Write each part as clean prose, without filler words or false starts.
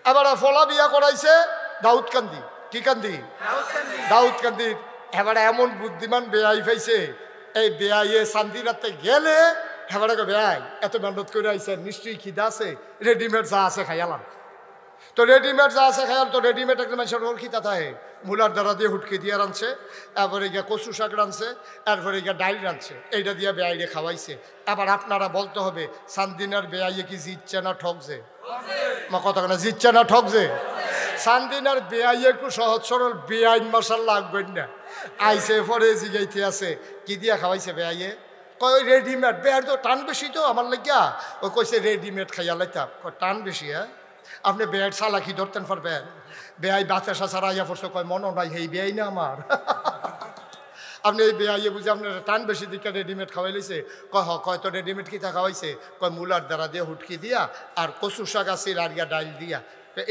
এবার ফলা বিয়া করাইছে দাউদকান্দি। কি কান্দি? দাউদকান্দি। এবারে এমন বুদ্ধিমান বেয়াই পাইছে, এই বেয়াইয়ে চান্দিরাতে গেলে এবারে বেয়াই এত মেহনত করে আইছে, নিশ্চয়ই খিদা আছে, রেডিমেড যা আছে খাইয়ালাম। তো রেডিমেড যা আছে খাইয়াল, তো রেডিমেড একটা মানুষের ওর খিদা থাকে, মূলার দ্বারা দিয়ে হুটকি দিয়ে রাঁধছে, এরপরে গিয়ে কচু শাক রাঁধছে, এরপরে গিয়ে ডাইল রাঁধছে, এইটা দিয়ে বেয়াইয়ে খাওয়াইছে। এবার আপনারা বলতে হবে সান্দিনার বেয়াইয়ে কি জিতছে না ঠকছে? মা কথা না, জিতছে না ঠকছে? সান্দিনার বেয়াইয়ে একটু সহজ সরল বেআইন মশাল লাগবেন না, আইসে পরে জিগাইতে আছে কি দিয়া খাওয়াইছে বেয়াইয়ে? কয় রেডিমেড। বেয়ার তো টান বেশি তো আমার লাগিয়া, ও কইছে রেডিমেড খাইয়া লাইতাম। টান বেশি? হ্যাঁ, আপনি বেয়ার চালাকি ধরতেন পারবেন? বেয়াই বাতাসা ছাড়া ইয়া পড়ছে, কয় মনে নাই হেই বেয়াই না আমার। আপনি এই বেয়াইয়ে বুঝে আপনার টান বেশি দিকে রেডিমেড খাওয়াই লইছে। কয় হ, কয় তো রেডিমেড কিতা খাওয়াইছে? কয় মূলার দ্বারা দিয়ে হুটকি দিয়া আর কচু শাক আছে আর ইয়া ডাইল দিয়া।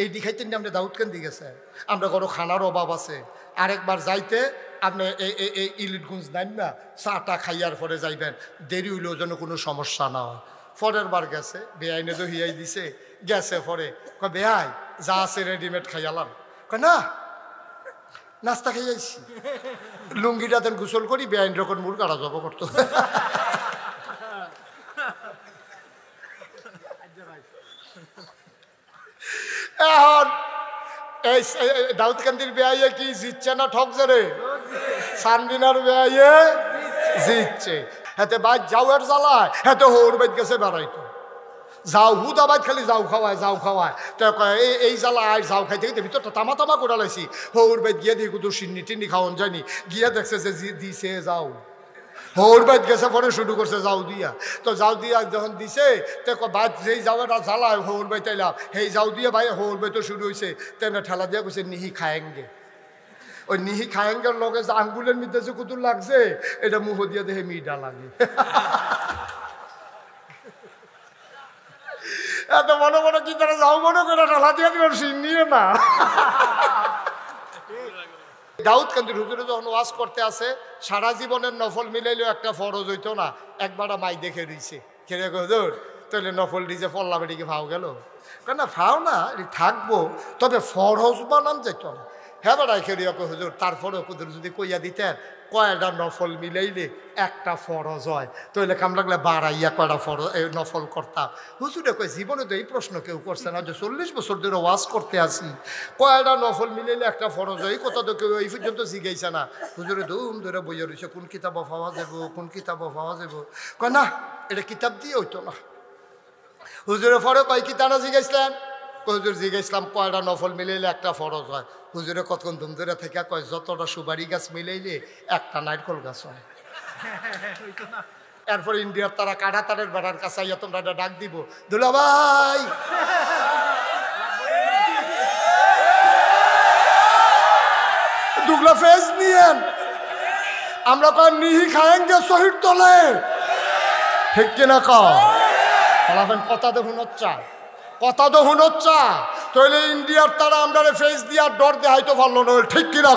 এই দিখাইতেন আপনি দাউদকান্দি গেছে, আমরা কোনো খানার অভাব আছে। আরেকবার যাইতে আপনি এই ইলিটগুঞ্জ নাইন না, চাটা খাইয়ার পরে যাইবেন, দেরি হইলেও যেন কোনো সমস্যা না হয়। পরের বার গেছে, বেআইনে তো হিয়াই দিছে, গেছে পরে কয় বেআই যা আছে রেডিমেড খাইয়ালাম। কয় না, নাস্তা খাইয়াইছি, লুঙ্গিটা দেন গোসল করি, বেআইন রকম মুরগাড়া জব করতো। এখন এই দাউদকান্দির বেয়াইয়ে কি জিতছে না ঠকছে রে? সান্দিনার বেয়াইয়ে জিতছে। হাতে বাইক যাওয়ার জ্বালায় হাতে হোর বাইক গেছে বেড়াইতো, যাও হুদাবাদ খালি যাও খাওয়ায় যাও খাওয়ায়। তো এই জ্বালা আর যাও খাইতে খাইতে ভিতরটা তামা তামা করে লাইছি। হোর বাইক গিয়ে দিয়ে কুদুর সিন্নি টিন্নি খাওয়ান যায়নি, গিয়ে দেখছে যে দিছে যাও। হোর বাইত গেছে পরে শুরু করছে যাও দিয়া। তো যাও দিয়া যখন দিছে তো বাদ যেই যাওয়াটা জ্বালায় হোর বাইতে এলাম, সেই যাও দিয়ে ভাই হোর বাইতো শুরু হয়েছে। তেমনি ঠেলা দিয়া কইছে নিহি খায়েঙ্গে। ওই নিহি খায়েঙ্গের লগে যে আঙ্গুলের মধ্যে যে কুতুর লাগছে, এটা মুহ দিয়ে দেখে মিডা লাগে। এত মনে মনে কি তারা যাও মনে করে ঠেলা দিয়ে দিলাম নিয়ে না। দাউদকান্দির হুজুরে যখন ওয়াজ করতে আসে, সারা জীবনের নফল মিলাইলেও একটা ফরজ হইতো না, একবার মাই দেখে রইছে। খেলে হুজুর তাহলে নফল ডিজে পল্লা বেটিকে ফাও গেল? কেন ফাও না, থাকবো, তবে ফরজ বানান যেত না। হ্যাঁ বেড়াই খেলিয়া হুজুর তারপরেও কুদুর যদি কইয়া দিতেন কয়টা নফল মিলাইলে একটা ফরজ হয়, তাহলে কাম লাগলে বাড়াইয়া কয়টা ফরজ নফল করতাম। হুজুরে কয় জীবনে তো এই প্রশ্ন কেউ করছে না, যে 40 বছর ধরে ওয়াজ করতে আসি, কয়টা নফল মিলাইলে একটা ফরজ হয়, এই কথা তো কেউ এই পর্যন্ত জিগাইছে না। হুজুরে ধুম ধরে বইয়া রয়েছে, কোন কিতাব পাওয়া যাব, কোন কিতাব পাওয়া যাব। কয় না, এটা কিতাব দিয়ে হইতো না। হুজুরে পরে কয় কিতাবটা জিগাইছিলেন? হুজুর জিগাইছিলাম কয়টা নফল মিলাইলে একটা ফরজ হয়। হুজুরে কতক্ষণ ধুম ধরে থেকে কয় যতটা সুপারি গাছ মিলাইলে একটা নারকল গাছ হয়। এরপরে ইন্ডিয়ার তারা কাটা তারের বেড়ার কাছে আইয়া তোমরা ডাক দিব, দুলা ভাই দুগলা ফেস নিয়েন, আমরা কয় নিহি খায়েঙ্গে শহীদ তলে, ঠিক কিনা কলাবেন? কথা তো হুনচ্ছা, কথা তো হুনচ্ছা, তাহলে ইন্ডিয়ার তারা আমরা ফেস দিয়া ডর দেখাইতে পারলো না, ঠিক কিনা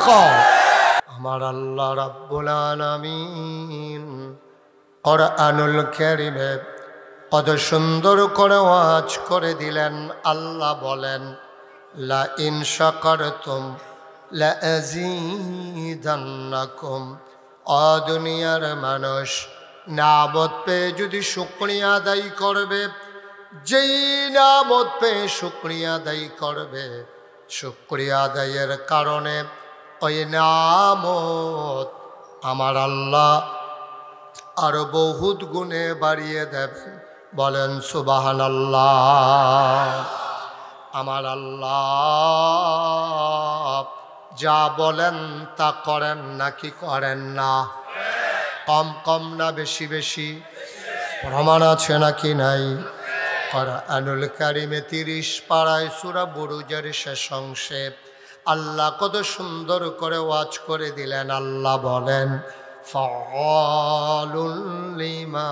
আমার আল্লাহ রাব্বুল আলামিন কুরআনুল কারীমে কত সুন্দর করে ওয়াজ করে দিলেন। আল্লাহ বলেন লা ইন শাকারতুম লা আযীদান্নাকুম। ও দুনিয়ার মানুষ, নিয়ামত পেয়ে যদি শুকরিয়া আদায় করবে, যেই নিয়ামত পেয়ে শুকরিয়া আদায় করবে, শুকরিয়া আদায়ের কারণে ওই নিয়ামত আমার আল্লাহ আরো বহুত গুণে বাড়িয়ে দেবেন। বলেন সুবহানাল্লাহ। আমার আল্লাহ যা বলেন তা করেন নাকি করেন না? কম কম না বেশি বেশি? প্রমাণ আছে নাকি নাই? কুরআনুল কারীমে 30 পারায় সূরা বুরুজের শেষ অংশে আল্লাহ কত সুন্দর করে ওয়াজ করে দিলেন। আল্লাহ বলেন ফাআলুল লিমা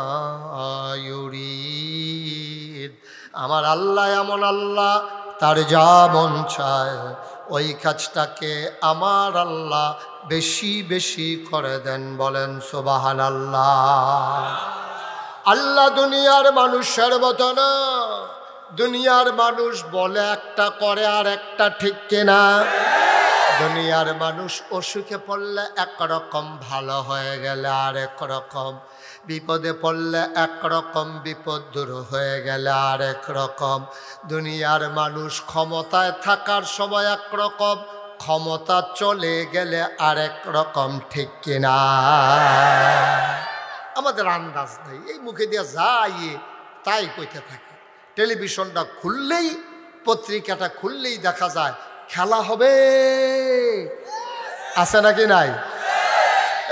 ইউরিদ। আমার আল্লাহ এমন আল্লাহ, তার যা মন চায় ওই কাজটাকে আমার আল্লাহ বেশি বেশি করে দেন। বলেন সুবহানাল্লাহ। আল্লাহ দুনিয়ার মানুষের মতো না, দুনিয়ার মানুষ বলে একটা করে আর একটা, ঠিক কিনা? দুনিয়ার মানুষ অসুখে পড়লে একরকম, ভালো হয়ে গেলে আরেক রকম, বিপদে পড়লে একরকম, বিপদ দূর হয়ে গেলে আরেক রকম। দুনিয়ার মানুষ ক্ষমতায় থাকার সময় একরকম, ক্ষমতা চলে গেলে আরেক রকম, ঠিক কিনা? আমাদের আন্দাজ নেই, এই মুখে দিয়ে যাই তাই কইতে থাকে। টেলিভিশনটা খুললেই, পত্রিকাটা খুললেই দেখা যায় খেলা হবে, আছে নাকি নাই?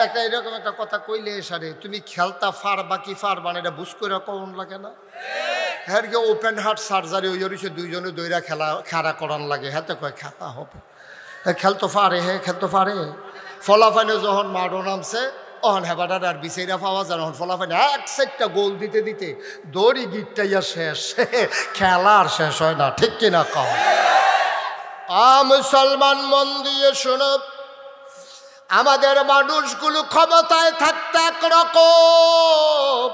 একটা এরকম একটা কথা কইলে সারে, তুমি খেলতা ফারবা কি ফারবা না এটা বুঝ করে কখন লাগে না? হ্যাঁ, ওপেন হার্ট সার্জারি ওই হয়েছে, দুইজনে দইরা খেলা করান লাগে, হ্যাঁ তো কয় খেলা হবে। খেলতো পারে, হ্যাঁ খেলতো পারে। ফলাফাইনে যখন মারো নামছে অহন হেবাটার আর বিছাইরা পাওয়া যায়, অহন ফলাফাইনে এক সাইডটা গোল দিতে দিতে দড়ি গিটটাইয়া শেষ, খেলা আর শেষ হয় না, ঠিক কিনা কম? মুসলমান মন দিয়ে শোনো, আমাদের মানুষগুলো ক্ষমতায় থাকতে একরকম,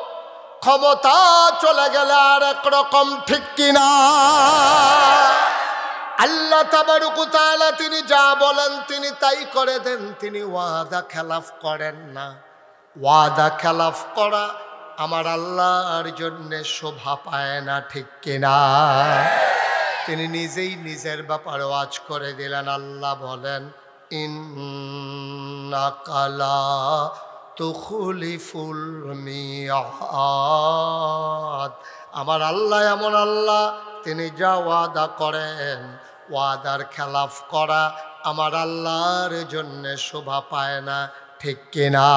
ক্ষমতা চলে গেলে আর একরকম, ঠিক কিনা? আল্লাহ তাবারক ওয়া তাআলা তিনি যা বলেন তিনি তাই করে দেন, তিনি ওয়াদা খেলাফ করেন না। ওয়াদা খেলাফ করা আমার আল্লাহর জন্য শোভা পায় না, ঠিক কিনা? তিনি নিজেই নিজের ব্যাপারে ওয়াজ করে দিলেন। আল্লাহ বলেন, ইন্নাকা লা তুখলিফুল মিআদ। আমার আল্লাহ এমন আল্লাহ, তিনি যা ওয়াদা করেন, ওয়াদার খেলাফ করা আমার আল্লাহর জন্য শোভা পায় না, ঠিক কিনা?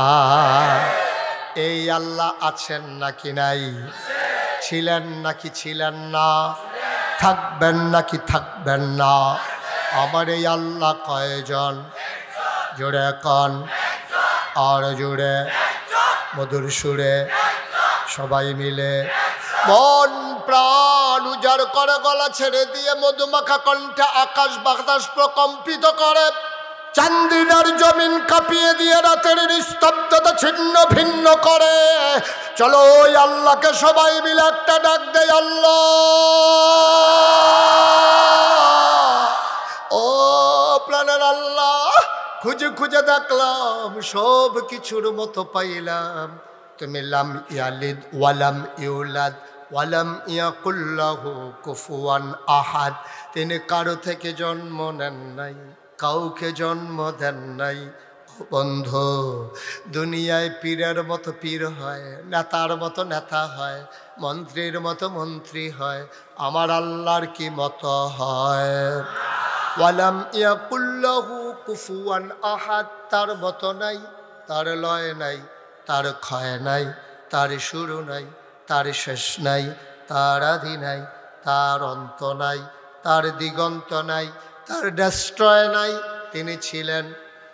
এই আল্লাহ আছেন নাকি নাই? ছিলেন নাকি ছিলেন না? থাকবেন নাকি থাকবেন না? আমার এই আল্লাহ কয়জন? জোরে কন, আর জোরে, মধুর সুরে, সবাই মিলে মন প্রাণ উজাড় করে, গলা ছেড়ে দিয়ে মধুমাখা কণ্ঠে আকাশ বাতাস প্রকম্পিত করে, চান্দিনার জমিন কাঁপিয়ে দিয়ে রাতের নিস্তব্ধতা ছিন্ন ভিন্ন করে। চলো ওই আল্লাহকে সবাই মিলে একটা ডাক দেয়, আল্লাহ। ও প্রাণের আল্লাহ, খুঁজে খুঁজে দেখলাম, সব কিছুর মতো পাইলাম তুমি লাম ইয়ালিদ ওয়ালাম ইউলাদ ওয়ালাম ইয়াকুল লাহু কুফুয়ান আহাদ। তিনি কারো থেকে জন্ম নেন নাই, কাউকে জন্ম দেন নাই। বন্ধু, দুনিয়ায় পীরের মতো পীর হয়, নেতার মতো নেতা হয়, মন্ত্রীর মতো মন্ত্রী হয়, আমার আল্লাহর কি মতো হয়? ওয়ালাম ইয়াকুল লাহু কুফুয়ান আহাদ। তার মতো নাই, তার লয় নাই, তার ক্ষয় নাই, তার শুরু নাই, তার শেষ নাই, তার আদি নাই, তার অন্ত নাই, তার দিগন্ত নাই, তার ডেস্ট্রয় নাই। তিনি ছিলেন,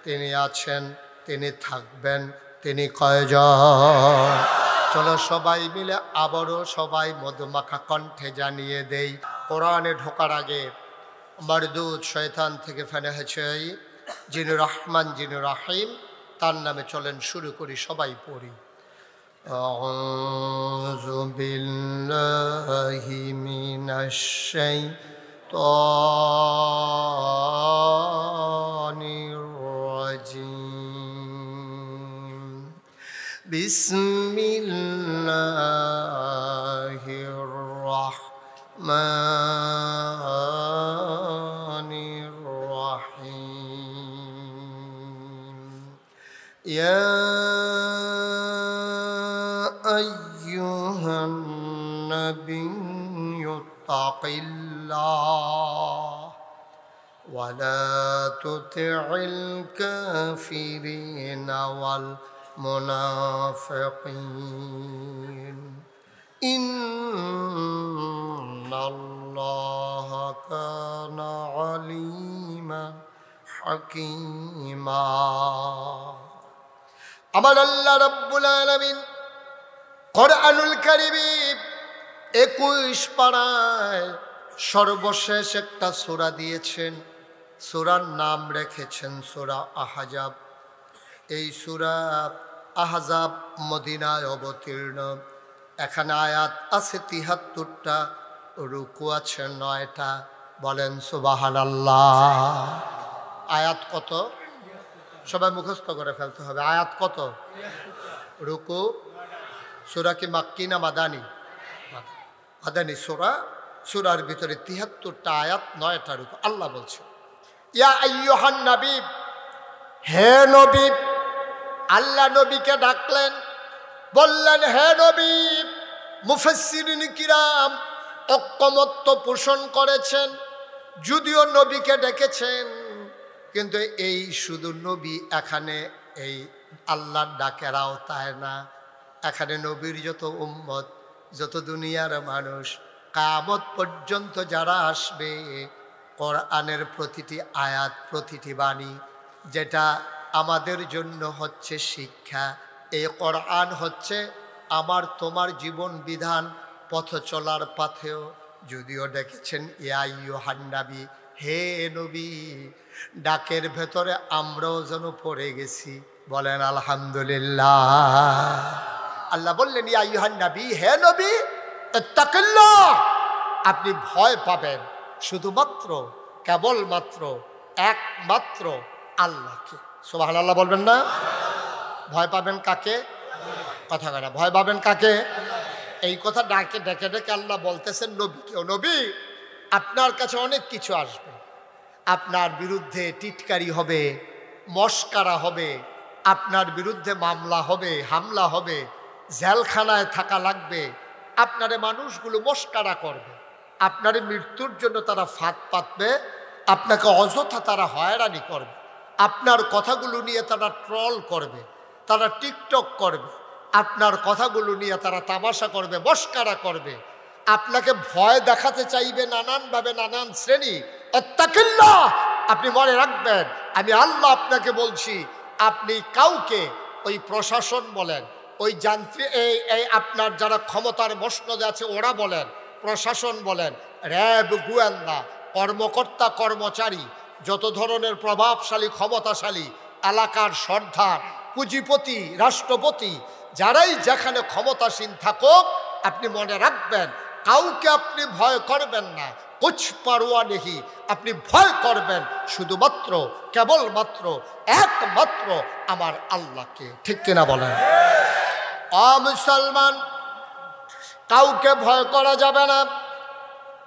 তিনি আছেন, তিনি থাকবেন, তিনি কয়জন? চলো সবাই মিলে আবারও সবাই মধুমাখা কণ্ঠে জানিয়ে দেই। কোরআনে ঢোকার আগে মারদুদ শয়তান থেকে ফেলে হয়েছে, যিনি রহমান যিনি রাহিম, তার নামে চলেন শুরু করি, সবাই পড়ি। আউযু বিল্লাহি মিনাশ শাইতানির রাজিম। বিসমিল্লাহির রাহমানির রাহিম। ইয়া আইয়ুহান নাবিয়্যু তাকিল্লাহ ওয়া লা তুতি'ল কাফিরিনা ওয়াল মুনাফিকিন ইন্নাল্লাহা কানা আলিমান হাকীমা। আমার আল্লাহ রাব্বুল আলামিন কোরআনুল কারীমে 21 পারায় সর্বশেষ একটা সূরা দিয়েছেন। সূরার নাম রেখেছেন সূরা আহজাব। এই সূরা আহজাব মদিনায় অবতীর্ণ। এখানে আয়াত আছে ৭৩টা, রুকু আছে 9টা, বলেন সুবহানাল্লাহ। আয়াত কত? সবাই মুখস্থ করে ফেলতে হবে। আয়াত কত? রুকু। সূরা কি মাক্কি না মাদানি? মাদানি সূরা। সূরার ভিতরে 73টা আয়াত, 9টা রুকু। আল্লাহ বলছে ইয়া আইয়ুহান নবী, হে নবী। আল্লাহ নবীকে ডাকলেন, বললেন হে নবী। মুফাসসিরিন কিরাম ঐকমত্য পোষণ করেছেন, যদিও নবীকে ডেকেছেন, কিন্তু এই শুধু নবী এখানে এই আল্লাহর ডাকের আওতায় না। এখানে নবীর যত উম্মত, যত দুনিয়ার মানুষ, কিয়ামত পর্যন্ত যারা আসবে, কোরআনের প্রতিটি আয়াত, প্রতিটি বাণী, যেটা আমাদের জন্য হচ্ছে শিক্ষা। এই কোরআন হচ্ছে আমার তোমার জীবন বিধান, পথ চলার পথেও যদিও ডেকেছেন ইয়া আইয়ুহান নবী, হে নবী। ডাকের ভেতরে আমরাও যেন পড়ে গেছি, বলেন আলহামদুলিল্লাহ। আল্লাহ বললেন ইয়া আইয়ুহান নবী, হে নবী, ইত্তাকিল্লাহ, আপনি ভয় পাবেন শুধুমাত্র, কেবলমাত্র, একমাত্র আল্লাহকে। সুবহানাল্লাহ বলবেন না? ভয় পাবেন কাকে? কথা কয় না, ভয় পাবেন কাকে? এই কথা ডাকে ডেকে ডেকে আল্লাহ বলতেছেন নবীকেও, নবী আপনার কাছে অনেক কিছু আসবে, আপনার বিরুদ্ধে টিটকারি হবে, মস্কারা হবে, আপনার বিরুদ্ধে মামলা হবে, হামলা হবে, জেলখানায় থাকা লাগবে, আপনারে মানুষগুলো মস্কারা করবে, আপনার মৃত্যুর জন্য তারা ফাঁদ পাতবে, আপনাকে অযথা তারা হয়রানি করবে, আপনার কথাগুলো নিয়ে তারা ট্রল করবে, তারা টিকটক করবে, আপনার কথাগুলো নিয়ে তারা তামাশা করবে, মস্কারা করবে, আপনাকে ভয় দেখাতে চাইবে নানানভাবে, নানান শ্রেণী। ইত্তাকিল্লাহ, আপনি মনে রাখবেন আমি আল্লাহ আপনাকে বলছি, আপনি কাউকে, ওই প্রশাসন বলেন, ওই যান্ত্রিক এই আপনার যারা ক্ষমতার মসনদে আছে ওরা বলেন, প্রশাসন বলেন, র্যাব, গোয়েন্দা, কর্মকর্তা, কর্মচারী, যত ধরনের প্রভাবশালী, ক্ষমতাশালী, এলাকার সর্দার, পুঁজিপতি, রাষ্ট্রপতি, যারাই যেখানে ক্ষমতাসীন থাকুক, আপনি মনে রাখবেন কাউকে আপনি ভয় করবেন না, কুছ পারোয়া নেহি, আপনি ভয় করবেন শুধুমাত্র, কেবলমাত্র, একমাত্র আমার আল্লাহকে। ঠিক কিনা বলেন? মুসলমান, কাউকে ভয় করা যাবে না।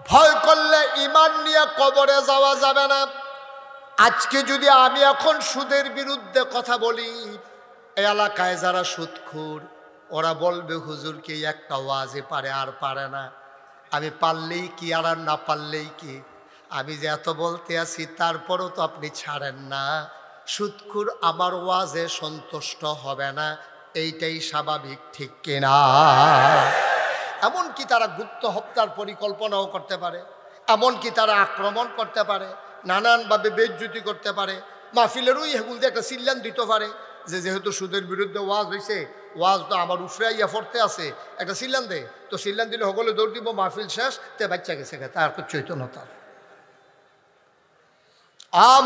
ভয় করলে ঈমান নিয়ে কবরে যাওয়া যাবে না। আজকে যদি আমি এখন সুদের বিরুদ্ধে কথা বলি, এই এলাকায় যারা সুদখোর ওরা বলবে হুজুর কি একটা ওয়াজে পারে আর পারে না, আমি পারলেই কি আর না পারলেই কি, আমি যে এত বলতে আছি তারপরও তো আপনি ছাড়েন না। সুদখোর আমার ওয়াজে সন্তুষ্ট হবে না, এইটাই স্বাভাবিক, ঠিক কিনা? এমনকি তারা গুপ্ত হত্যার পরিকল্পনাও করতে পারে, এমনকি তারা আক্রমণ করতে পারে, নানানভাবে বেইজ্জতি করতে পারে, মাহফিলেরই হেগুল দিয়ে একটা সিল্লান দিতে পারে যে যেহেতু সুদের বিরুদ্ধে ওয়াজ হয়েছে, ওয়াজ তো আমার উফরাইয়া ফরতে আছে, একটা সিল্লান দে, তো সিল্লান দিলে সকলে দৌড় দিব, মাহফিল শেষ, তে বাচ্চা গেছে, তার চৈতন্যতার।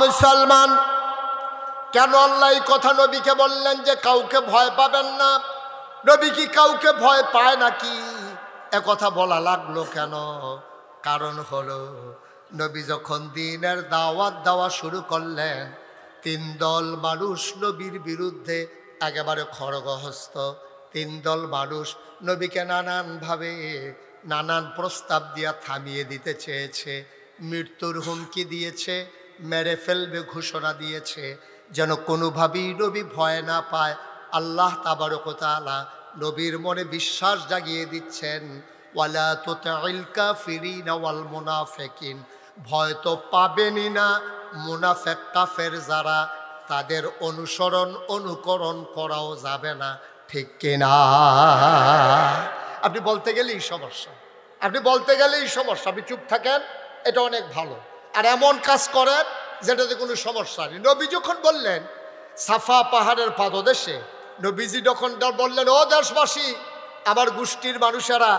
মুসলমান, কেন আল্লাহ এই কথা নবীকে বললেন যে কাউকে ভয় পাবেন না? নবী কি কাউকে ভয় পায় নাকি? কথা বলা লাগলো কেন? কারণ হলো নবী যখন দ্বীনের দাওয়াত দেওয়া শুরু করলেন, 3 দল মানুষ নবীর বিরুদ্ধে একেবারে খড়গহস্ত। 3 দল মানুষ নবীকে নানানভাবে নানান প্রস্তাব দিয়া থামিয়ে দিতে চেয়েছে, মৃত্যুর হুমকি দিয়েছে, মেরে ফেলবে ঘোষণা দিয়েছে, যেন কোনোভাবেই নবী ভয় না পায়। আল্লাহ তাবারক ওয়া তাআলা নবীর মনে বিশ্বাস জাগিয়ে দিচ্ছেন, ওয়ালা তুতিল কাফিরিনা ওয়াল মুনাফিকিন, ভয় তো পাবেনই না মুনাফিক কাফের যারা, তাদের অনুসরণ অনুকরণ করাও যাবে না, ঠিক কিনা? আপনি বলতে গেলেই সমস্যা, আপনি বলতে গেলেই সমস্যা, আপনি চুপ থাকেন, এটা অনেক ভালো। আর এমন কাজ করেন যেটাতে কোনো সমস্যা নেই। নবী যখন বললেন সাফা পাহাড়ের পাদদেশে, নবীজি যখন বললেন ও দেশবাসী, আমার গোষ্ঠীর মানুষেরা,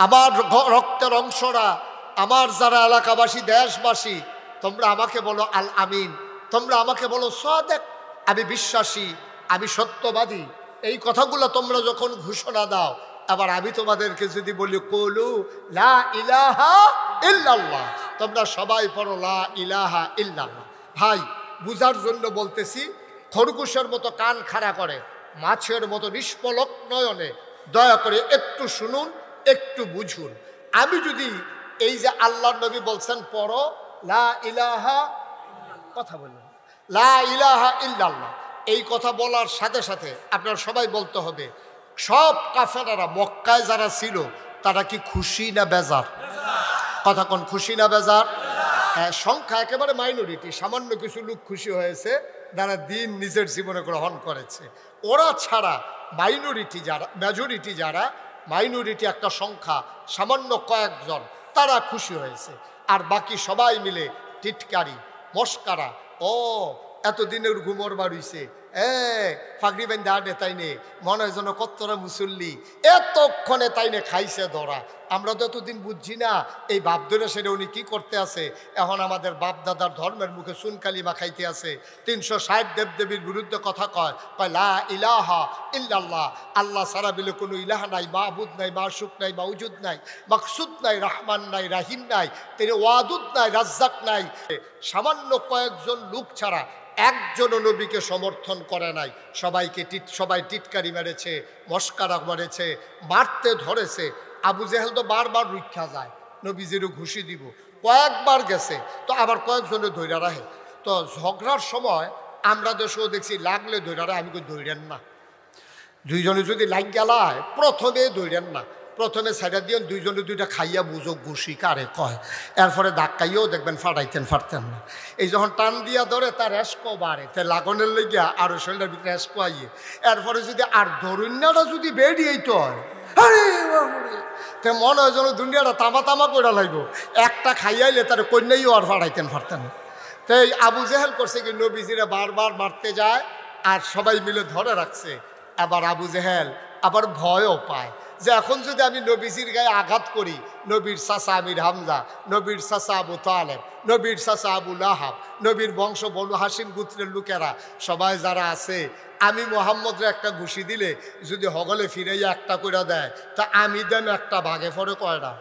আমার রক্তের অংশরা, আমার যারা এলাকাবাসী, দেশবাসী, তোমরা আমাকে বলো আল আমিন, তোমরা আমাকে বলো সাদেক, আমি বিশ্বাসী, আমি সত্যবাদী। এই কথাগুলো তোমরা যখন ঘোষণা দাও, আবার আমি তোমাদেরকে যদি বলি কুলু লা ইলাহা ইল্লাল্লাহ, তোমরা সবাই পড়ো লা ইলাহা ইল্লাল্লাহ। ভাই বুঝার জন্য বলতেছি, খরগোশের মতো কান খাড়া করে, মাছের মতো নিষ্পলক নয়নে দয়া করে একটু শুনুন, একটু বুঝুন। আমি যদি এই যে আল্লাহর নবী বলছেন পড়ো লা ইলাহা, কথা বললেন লা ইলাহা ইল্লাল্লাহ, এই কথা বলার সাথে সাথে আপনারা সবাই বলতে হবে সব কাফেরারা মক্কায় যারা ছিল তারা কি খুশি না বেজার? কথা কোন, খুশি না বেজার? হ্যাঁ, সংখ্যা একেবারে মাইনরিটি, সামান্য কিছু লোক খুশি হয়েছে যারা দিন নিজের জীবনে গ্রহণ করেছে। ওরা ছাড়া মাইনরিটি যারা, মেজরিটি যারা, মাইনরিটি একটা সংখ্যা সামান্য কয়েকজন, তারা খুশি হয়েছে। আর বাকি সবাই মিলে টিটকারি মস্কারা, ও এতদিনের ঘুমর বাড়িছে, ফাগড়ি বেন দে তাই নে, মনে হয় যেন কত্তরা মুসল্লি, এতক্ষণে তাই নে খাইছে ধরা। আমরা তো এতদিন বুঝছি না এই বাপ ধরে সেটা উনি কি করতে আছে। এখন আমাদের বাপ দাদার ধর্মের মুখে সুনকালিমা খাইতে আছে, 360 দেবদেবীর বিরুদ্ধে কথা কয়, লা ইলাহা ইল্লাল্লাহ, আল্লাহ সারা বিলে কোনো ইলাহা নাই, মাহবুদ নাই, মাশুক নাই, মাউজুদ নাই, মাকসুদ নাই, রাহমান নাই, রাহিম নাই, তিনি ওয়াদুদ নাই, রাজ্জাক নাই। সামান্য কয়েকজন লোক ছাড়া একজনও নবীকে সমর্থন করে নাই। সবাই টিটকারি মেরেছে, মস্কারা মেরেছে, মারতে ধরেছে। আবু জেহেল তো বারবার রক্ষা যায়, নবীজিরও ঘুষি দিব, কয়েকবার গেছে, তো আবার কয়েকজনে ধৈর্য রাখে। তো ঝগড়ার সময় আমরা দেশেও দেখছি লাগলে ধৈর্য রাখে, আমি কই ধৈর্যেন না, দুইজনে যদি লাগ গেলায় প্রথমে ধৈর্যেন না, প্রথমে সাইডা দিয়ে দুইজনে দুইটা খাইয়া বুঝো ঘুষি কারে কয়, এরপরে ধাক্কাইও দেখবেন ফাটাইতেন না। এই যখন টান দিয়া ধরে তার রেস্কো বাড়ে, তাই লাগনের লেগিয়া আরো শরীরের ভিতরে রেস্কো আইয়ে, এরপরে যদি আর ধরুন্যাটা যদি বেরিয়েই তো হয়, তে মনে হয় যেন দুনিয়াটা তামা করে লাগবো, একটা খাইয়াইলে তার কন্যাইও আর ফাটাইতেন না। তাই আবু জেহেল করছে কি, নবীজিরা বারবার মারতে যায় আর সবাই মিলে ধরে রাখছে। আবার আবু জেহেল আবার ভয়ও পায় যে এখন যদি আমি নবীজির গায়ে আঘাত করি, নবীর চাচা আমির হামজা, নবীর চাচা আবু তালেব, নবীর চাচা আবু লাহাব, নবীর বংশ বনু হাসিম গোত্রের লোকেরা সবাই যারা আছে, আমি মোহাম্মদের একটা ঘুষি দিলে যদি হগলে ফিরাইয়া একটা করে দেয়, তা আমি দেন একটা ভাগে পড়ে কয়টা,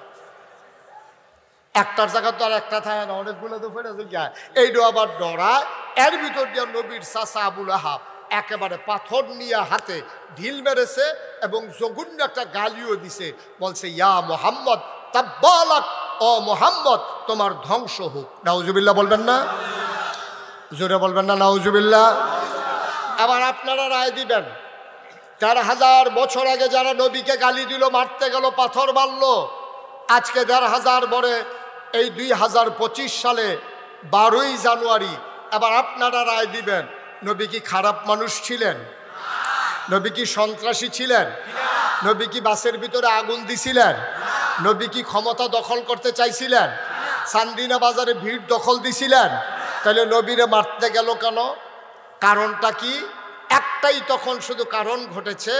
একটার জায়গা তো আর একটা থাকে না, অনেকগুলো তো ফেরে যায়। এইটা আবার ডরায়। এর ভিতর দিয়ে নবীর চাচা আবু লাহাব একেবারে পাথর নিয়ে হাতে ঢিল মেরেছে এবং জঘন্য একটা গালিও দিছে, বলছে ইয়া মোহাম্মদ তাব্বালাক, ও মোহাম্মদ তোমার ধ্বংস হোক। নাউজুবিল্লাহ বলবেন না? জোরে বলবেন না নাউজুবিল্লাহ? আবার আপনারা রায় দিবেন, ১,৫০০ বছর আগে যারা নবীকে গালি দিল, মারতে গেল, পাথর মারল, আজকে ১,৫০০ পরে এই ২০২৫ সালে ১২ই জানুয়ারি আবার আপনারা রায় দিবেন, নবী কি খারাপ মানুষ ছিলেন? নবী কি সন্ত্রাসী ছিলেন? নবী কি বাসের ভিতরে আগুন দিছিলেন? নবী কি ক্ষমতা দখল করতে চাইছিলেন? চান্দিনা বাজারে ভিড় দখল দিছিলেন? তাহলে নবীরে মারতে গেল কেন? কারণটা কি? একটাই তখন শুধু কারণ ঘটেছে,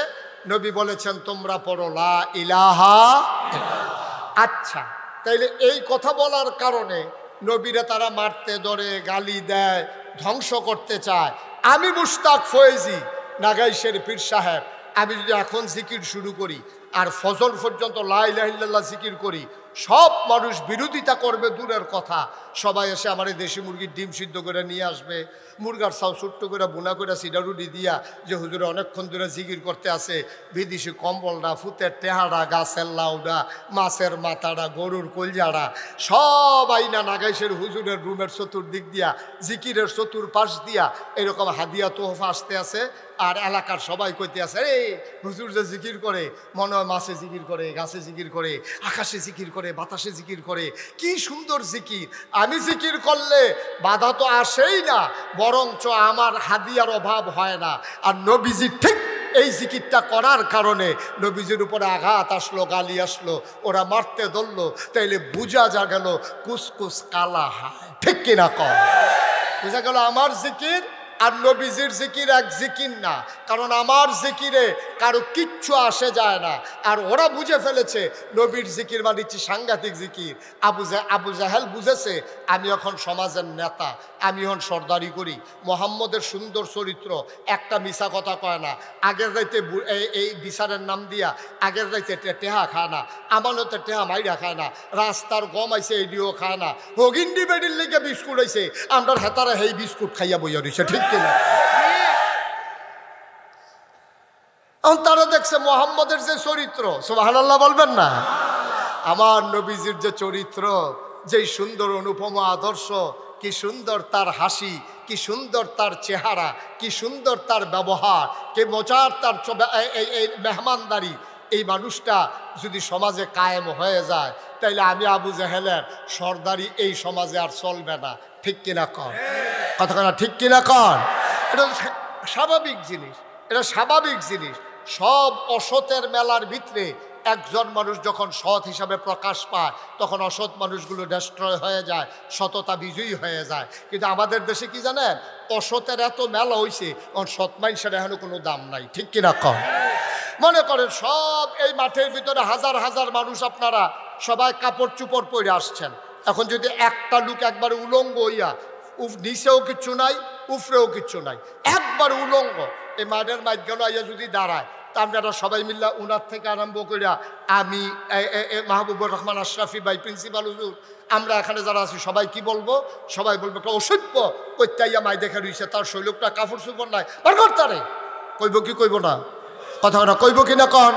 নবী বলেছেন তোমরা পড়ো লা ইলাহা। আচ্ছা, তাইলে এই কথা বলার কারণে নবীরা তারা মারতে ধরে, গালি দেয়, ধ্বংস করতে চায়। আমি মুশতাক ফয়েজি, নাগাইশের পীর সাহেব, আমি যদি এখন জিকির শুরু করি আর ফজর পর্যন্ত লা ইলাহা ইল্লাল্লাহ জিকির করি, সব মানুষ বিরোধিতা করবে দূরের কথা, সবাই এসে আমার এই দেশি মুরগির ডিম সিদ্ধ করে নিয়ে আসবে, মুরগার চাউ ছোট্ট করে বোনা করে সিডারুডি দিয়া, যে হুজুরে অনেকক্ষণ ধরে জিকির করতে আসে, বিদেশি কম্বলটা, ফুতের টেহারা, গাছের লাউডা, মাছের মাথাটা, গরুর কলজাড়া সব আইনা নাগাইশের হুজুরের রুমের চতুর্দিক দিয়া, জিকিরের চতুর্পাশ দিয়া এরকম হাদিয়া তোহফা আসতে আছে। আর এলাকার সবাই কইতে আছে, রে হুজুর যে জিকির করে, মনে হয় মাছে জিকির করে, গাছে জিকির করে, আকাশে জিকির করে, বাতাসে জিকির করে, কি সুন্দর জিকির। আমি জিকির করলে বাধা তো আসেই না, বরঞ্চ আমার হাদিয়ার অভাব হয় না। আর নবীজি ঠিক এই জিকিরটা করার কারণে নবীজির উপরে আঘাত আসলো, গালি আসলো, ওরা মারতে ধরলো, তাইলে বুঝা যা গেল কুসকুস কালা হায়, ঠিক কিনা কম? বুঝা গেল আমার জিকির আর নবীজির জিকির এক জিকির না, কারণ আমার জিকিরে কারো কিচ্ছু আসে যায় না। আর ওরা বুঝে ফেলেছে নবীর জিকির মানে হচ্ছে সাংঘাতিক জিকির। আবু জাহেল বুঝেছে আমি এখন সমাজের নেতা, আমি এখন সর্দারি করি। মোহাম্মদের সুন্দর চরিত্র, একটা মিশা কথা কয় না, আগের রাইতে এই বিচারের নাম দিয়া আগের রাইতে টেহা খায় না, আমানতে টেহা মাইরা খায় না, রাস্তার গম আইছে এডিও খায় না, হগিন্ডি বেডির লেগে বিস্কুট আইছে, আমরা হেতারা হেই বিস্কুট খাইয়া বইয়া রয়েছে, ঠিক কিনা? এখন তারা দেখছে মোহাম্মদের যে চরিত্র, সুবহানাল্লাহ বলবেন না? আমার নবীজির যে চরিত্র, যেই সুন্দর অনুপম আদর্শ, কি সুন্দর তার হাসি, কি সুন্দর তার চেহারা, কি সুন্দর তার ব্যবহার, কি মজার তার এই মেহমানদারি, এই মানুষটা যদি সমাজে কায়েম হয়ে যায় তাইলে আমি আবু জাহেলের সর্দারি এই সমাজে আর চলবে না, ঠিক কিনা কন? কথা না ঠিক কিনা কন? এটা স্বাভাবিক জিনিস, এটা স্বাভাবিক জিনিস। সব অসতের মেলার ভিতরে একজন মানুষ যখন সৎ হিসাবে প্রকাশ পায় তখন অসৎ মানুষগুলো ডেস্ট্রয় হয়ে যায়, সততা বিজয়ী হয়ে যায়। কিন্তু আমাদের দেশে কি জানেন, অসতের এত মেলা হয়েছে, সৎ মানুষের এখনো কোনো দাম নাই, ঠিক কিনা কম? মনে করেন সব এই মাঠের ভিতরে হাজার হাজার মানুষ, আপনারা সবাই কাপড় চুপড় পরে আসছেন। এখন যদি একটা লোক একবার উলঙ্গ হইয়া, নিচেও কিচ্ছু নাই উফরেও কিচ্ছু নাই, একবার উলঙ্গ এই মাঠের মাঝখানে আইয়া যদি দাঁড়ায়, তা আমরা সবাই মিল্লা উনার থেকে আরম্ভ করিয়া আমি মাহবুবুর রহমান আশরাফি ভাই, প্রিন্সিপাল হুজুর, আমরা এখানে যারা আছি সবাই কি বলবো? সবাই বলবো একটা অসভ্য কইতাইয়া মাই দেখে রইছে, তার শৈলকটা কাপড় চুপড় নাই, বার করতারে কইব কি কইব না? কথা না কইব কি না কন?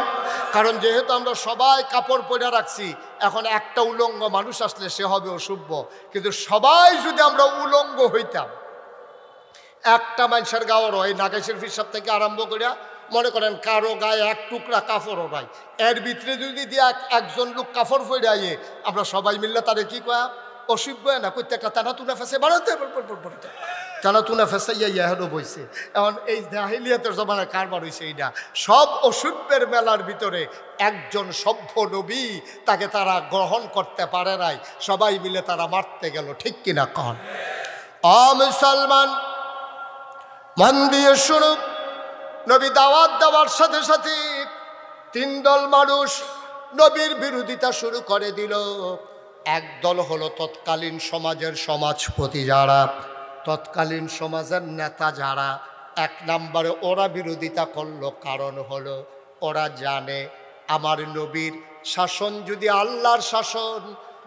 কারণ যেহেতু আমরা সবাই কাপড় পরে রাখছি, এখন একটা উলঙ্গ মানুষ আসলে সে হবে অসভ্য। কিন্তু সবাই যদি আমরা উলঙ্গ হইতাম, একটা মানুষের গাওয়ারও এই নাগেশের ফিসাব থেকে আরম্ভ করিয়া মনে করেন কারো গায়ে এক টুকরা কাপড়ও নাই, এর ভিতরে যদি দিয়ে একজন লোক কাপড় পরে আইয়ে, আমরা সবাই মিললে তারে কি কয়া অসভ্য না প্রত্যেকটা টানা তুনা ফেসে বাড়াতে টানা তুনা ফেসে ইহেরও বইছে। এখন এই জাহিলিয়াতের জমানায় কারবার হয়েছে এইটা। সব অসভ্যের মেলার ভিতরে একজন সভ্য নবী, তাকে তারা গ্রহণ করতে পারে নাই, সবাই মিলে তারা মারতে গেল, ঠিক কিনা কন? মুসলমান মন দিয়ে শুনুক, নবী দাওয়াত দেওয়ার সাথে সাথে তিন দল মানুষ নবীর বিরোধিতা শুরু করে দিল। এক দল হলো তৎকালীন সমাজের সমাজপতি যারা, তৎকালীন সমাজের নেতা যারা, এক নম্বরে ওরা বিরোধিতা করলো। কারণ হলো ওরা জানে আমার নবীর শাসন যদি আল্লাহর শাসন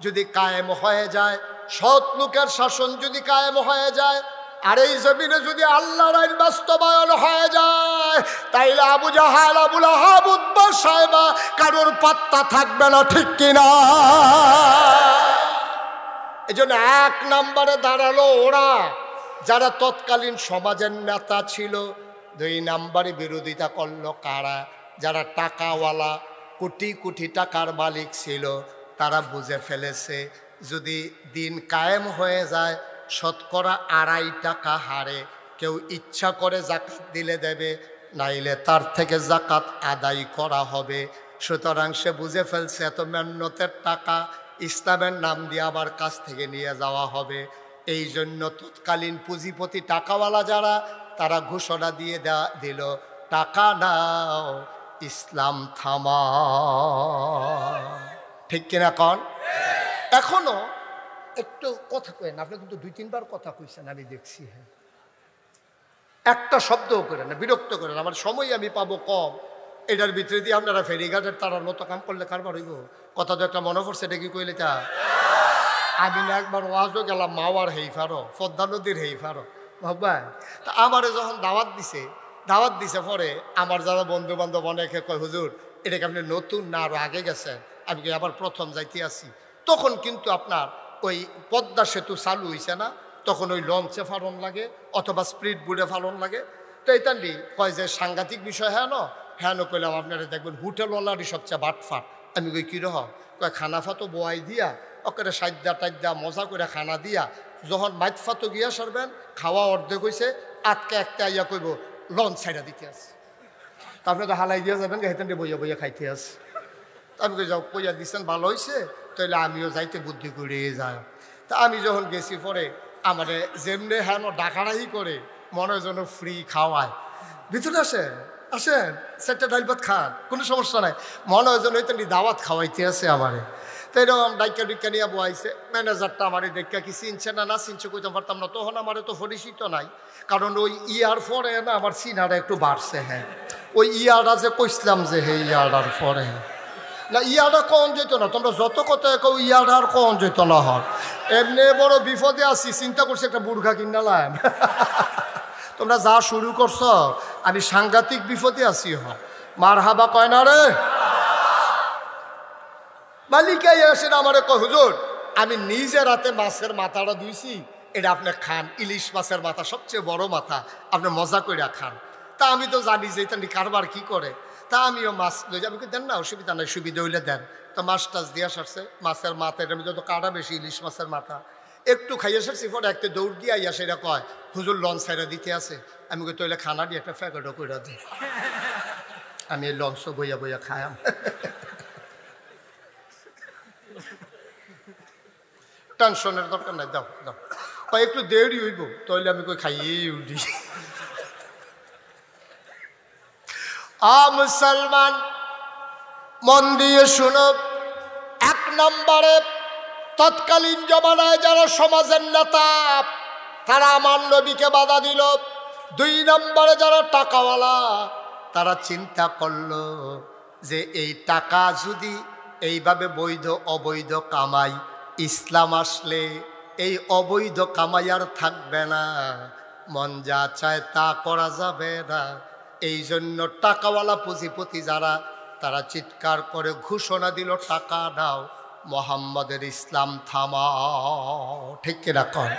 যদি কায়েম হয়ে যায়, সৎ লোকের শাসন যদি কায়েম হয়ে যায়, আর এই জমিনে যদি আল্লাহর আইন বাস্তবায়ন হয়ে যায়, তাইলে আবু জাহাল, আবু লাহাব, উতবা, সায়বা কারোর পাত্তা থাকবে না, ঠিক কিনা? এই জন্য এক নম্বরে দাঁড়ালো ওরা যারা তৎকালীন সমাজের নেতা ছিল। দুই নম্বরে বিরোধিতা করলো কারা? যারা টাকাওয়ালা, কোটি কোটি টাকার মালিক ছিল। তারা বুঝে ফেলেছে যদি দিন কায়েম হয়ে যায়, শতকরা 2.5 টাকা হারে কেউ ইচ্ছা করে জাকাত দিলে দেবে, নাইলে তার থেকে জাকাত আদায় করা হবে। সুতরাং সে বুঝে ফেলছে এত মেহনতের টাকা ইসলামের নাম দিয়ে আমার কাছ থেকে নিয়ে যাওয়া হবে। এই জন্য তৎকালীন পুঁজিপতি টাকাওয়ালা যারা, তারা ঘোষণা দিয়ে দিল, টাকা নাও, ইসলাম থামা, ঠিক কিনা কন? এখনো একটু কথা কয়েন, আপনি কিন্তু 2-3 বার কথা কইছেন আমি দেখছি। হ্যাঁ, একটা শব্দও করেন না, বিরক্ত করেন, আমার সময় আমি পাবো কম। এটার ভিতরে দিয়ে আপনারা ফেরিঘাটের তারার মতো কাম করলে কারবার হইব? কথা তো একটা মনে পড়ছে, এটা কি কইলে তা? আমি না একবার ওয়াজও গেলাম মাওয়ার হেইফারো, পদ্মা নদীর হেইফারো ভাই। তা আমারে যখন দাওয়াত দিছে পরে আমার যারা বন্ধু বান্ধব অনেকে কয়, হুজুর এটাকে আপনি নতুন না আরো আগে গেছেন? আমি আবার প্রথম যাইতে আসি। তখন কিন্তু আপনার ওই পদ্মা সেতু চালু হয়েছে না, তখন ওই লঞ্চে ফালন লাগে অথবা স্পিড বোর্ডে ফালন লাগে। তো এই তান্ডি কয় যে সাংঘাতিক বিষয়, হ্যাঁ না হ্যাঁ ন কইলাম, আপনারা দেখবেন হোটেলওয়ালারই সবচেয়ে বাটফাট। আমি কই কী রহ? কয় খানাফাতো বোয়াই দিয়া ওকে সাইডা টাইডা মজা করে খানা দিয়া, যখন মাইতফাতো গিয়া সারবেন, খাওয়া অর্ধেক হয়েছে, আটকে একটা ইয়া কইব লঞ্চ সাইডা দিতে আছে, তারপরে তো হালাই দিয়া যাবেন হেতেন বইয়া বইয়া খাইতে আছে। আমি কই যাও, কইয়া দিচ্ছেন ভালো হয়েছে, তাইলে আমিও যাইতে বুদ্ধি করে যাই। তা আমি যখন গেছি পরে আমারে যেমনে হ্যাঁ ডাকারাই করে মনে হয় যেন ফ্রি খাওয়ায়। ভিতরে আসেন, আসেন, সেটা ডাল ভাত খান, কোনো সমস্যা নাই। মনে হয় যেন ওই দাওয়াত খাওয়াইতে আছে আমারে। তো এরকম ডাইকা ডুইকা নিয়ে বয়াইছে। ম্যানেজারটা আমার ডাইকা কি চিনছে না চিনছে কইতে পারতাম না, তখন আমার তো পরিচিত নাই। কারণ ওই ইয়ার পরে না আমার চিনাটা একটু বাড়ছে। হ্যাঁ, ওই ইয়ারটা যে কইসলাম যে হে ইয়ারটার পরে না, ইয়ারটা কন যেত না, তোমরা যত কথা কেউ ইয়ারটা আর কন যেত না। হন এমনি বড় বিপদে আছি, চিন্তা করছি একটা বুর্খা কিনালাম। তোমরা যা শুরু করছ, আমি সাংঘাতিক বিপদে আছি। মার হাবা কয় না রে। মালিকাই আসেন আমারে কয়, হুজুর আমি নিজে রাতে মাছের মাথাটা ধুইছি, এটা আপনি খান। ইলিশ মাছের মাথা সবচেয়ে বড় মাথা, আপনি মজা করে খান। তা আমি তো জানি যে এটা কারবার কি করে। তা আমিও মাছ লই যাবো, দেন না, অসুবিধা নাই, সুবিধা হইলে দেন। তো মাছ টাছ দিয়ে সারছে, মাছের মাথা, এটার মধ্যে তো কাটা বেশি, ইলিশ মাছের মাথা। একটু খাইয়ে সারছি, পরে একটা দৌড় দিয়ে আইয়া সেটা কয়, হুজুর লঞ্চ সাইডে দিতে আছে। আমি কই তৈলে খানা দিয়ে একটা প্যাকেটও করে দিই। আমি এই লঞ্চ বইয়া বইয়া খায়াম। টেনশনের দরকার নাই, দাও দাও। একটু দেরি হইব, তাহলে আমি কই খাইয়ে উঠি। মুসলমান মন দিয়ে শুনো, এক নম্বরে তৎকালীন জমানায় যারা সমাজের নেতা তারা আমার নবীকে বাধা দিল। 2 নম্বরে যারা টাকাওয়ালা তারা চিন্তা করলো যে এই টাকা যদি এইভাবে বৈধ অবৈধ কামাই, ইসলাম আসলে এই অবৈধ কামাই আর থাকবে না, মন যা চায় তা করা যাবে না। এই জন্য টাকাওয়ালা পুঁজিপতি যারা, তারা চিৎকার করে ঘোষণা দিল, টাকা দাও, মোহাম্মদের ইসলাম থামাও। ঠিক কিনা কন?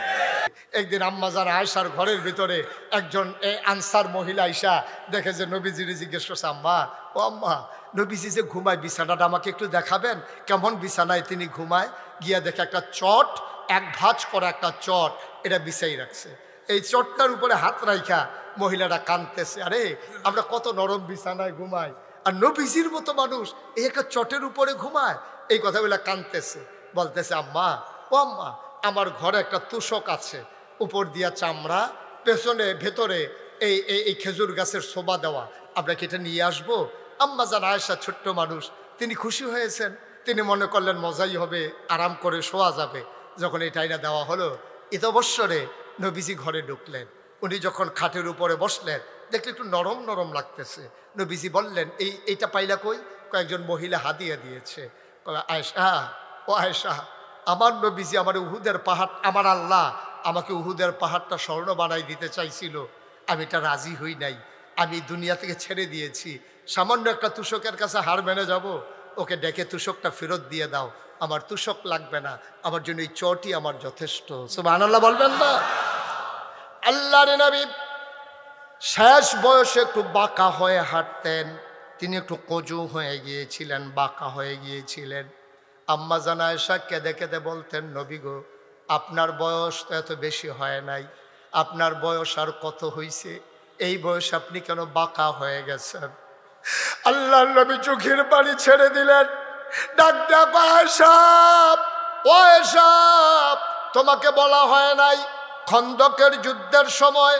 একদিন আম্মাজান আয়েশার ঘরের ভিতরে একজন আনসার মহিলা আয়েশা দেখে যে নবীজির জিজ্ঞেস করছে, আম্মা ও আম্মা, নবীজি যে ঘুমায় বিছানাটা আমাকে একটু দেখাবেন, কেমন বিছানায় তিনি ঘুমায়। গিয়া দেখে একটা চট, এক ভাঁজ করা একটা চট, এটা বিছাই রাখছে। এই চটটার উপরে হাত রাইখা মহিলাটা কাঁদতেছে, আরে আমরা কত নরম বিছানায় ঘুমাই, আর নবীজির মতো মানুষ এই একটা চটের উপরে ঘুমায়। এই কথাগুলো কাঁদতেছে, বলতেছে, আম্মা ও আম্মা, আমার ঘরে একটা তুষক আছে, উপর দিয়া চামড়া, পেছনে ভেতরে এই এই খেজুর গাছের শোভা দেওয়া, আমরা কি এটা নিয়ে আসবো? আম্মা জান আয়েশা ছোট্ট মানুষ, তিনি খুশি হয়েছেন, তিনি মনে করলেন মজাই হবে, আরাম করে শোয়া যাবে। যখন এই টাইনা দেওয়া হলো, ঈদ অবসরে নবীজি ঘরে ঢুকলেন। উনি যখন খাটের উপরে বসলেন, দেখলে একটু নরম নরম লাগতেছে। নবীজি বললেন, এইটা পাইলা কই? কয়েকজন মহিলা হাদিয়া দিয়েছে। আয়েশা ও আয়েশা, আমার নবীজি আমার উহুদের পাহাড়, আমার আল্লাহ আমাকে উহুদের পাহাড়টা স্বর্ণ বানাই দিতে চাইছিল, আমি এটা রাজি হই নাই, আমি দুনিয়া থেকে ছেড়ে দিয়েছি। সামান্য একটা তুষকের কাছে হার মেনে যাব? ওকে ডেকে তুষকটা ফেরত দিয়ে দাও, আমার তুষক লাগবে না, আমার জন্য এই চটি আমার যথেষ্ট। সুবহানাল্লাহ বলবেন না? আল্লাহর নবী শেষ বয়সে একটু বাঁকা হয়ে হাঁটতেন, তিনি একটু কজু হয়ে গিয়েছিলেন, বাঁকা হয়ে গিয়েছিলেন। আম্মা জান আয়েশা কেঁদে কেঁদে বলতেন, নবী গো, আপনার বয়স তো এত বেশি হয় নাই, আপনার বয়স আর কত হইছে, এই বয়স আপনি কেন বাঁকা হয়ে গেছেন? আল্লাহর নবী চোখের পানি ছেড়ে দিলেন, ডাক ডাক, আয়েশা ও আয়েশা, তোমাকে বলা হয় নাই খন্দকের যুদ্ধের সময়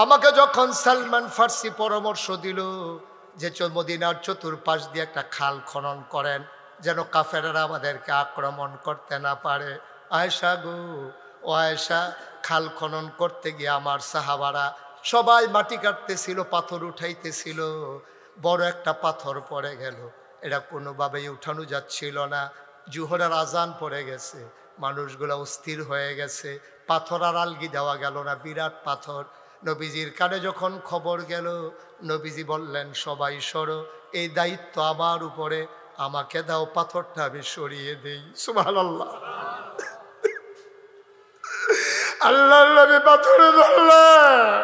আমাকে যখন সালমান ফার্সি পরামর্শ দিল যে মদিনার চতুর্পাশ দিয়ে একটা খাল খনন করেন যেন কাফেররা আমাদেরকে আক্রমণ করতে না পারে? আয়েশা গো, ও আয়েশা, খাল খনন করতে গিয়ে আমার সাহাবারা সবাই মাটি কাটতেছিল, পাথর উঠাইতেছিল, বড় একটা পাথর পড়ে গেল, এটা কোনোভাবেই উঠানো যাচ্ছিল না। জুহরের আজান পড়ে গেছে, মানুষগুলো অস্থির হয়ে গেছে, পাথর আর আলগি দেওয়া গেল না, বিরাট পাথর। নবীজির কানে যখন খবর গেল, নবীজি বললেন, সবাই সরো, এই দায়িত্ব আমার উপরে, আমাকে দাও, পাথরটা আমি সরিয়ে দেই। সুবহানাল্লাহ। আল্লাহর নবী পাথরে ধরলেন,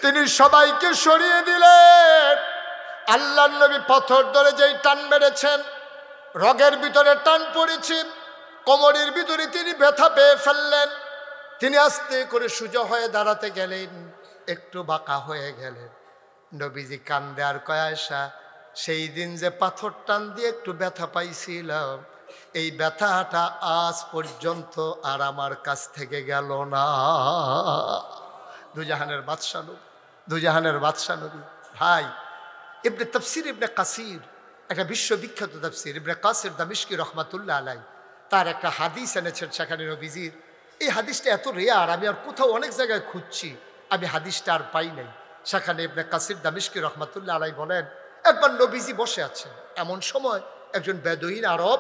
তিনি সবাইকে সরিয়ে দিলেন। আল্লাহর নবী পাথর ধরে যেই টান মেরেছেন, রগের ভিতরে টান পড়েছে, কোমরের ভিতরে তিনি ব্যথা পেয়ে ফেললেন। তিনি আস্তে করে সোজা হয়ে দাঁড়াতে গেলেন, একটু বাঁকা হয়ে গেলেন। নবীজি কান্দে আর কয়, আয়েশা, সেই দিন যে পাথর টান দিয়ে একটু ব্যথা পাইছিলাম, এই ব্যথাটা আজ পর্যন্ত আর আমার কাছ থেকে গেল না। দুজাহানের বাদশা নবী, দুজাহানের বাদশা নবী। ভাই, ইবনে তাফসির ইবনে কাসির, একটা বিশ্ববিখ্যাত তাফসির, ইবনে কাসির দামিশকি রহমাতুল্লাহ আলাই, তার একটা হাদিস এনেছেন সেখানে নবীজির। এই হাদিসটা এত রেয়ার, আমি আর কোথাও অনেক জায়গায় খুঁজছি, আমি হাদিসটা আর পাই নাই। সেখানে ইবনে কাসির দামিশকি রহমাতুল্লাহ আলাই বলেন, একবার নবীজি বসে আছেন, এমন সময় একজন বেদুইন আরব,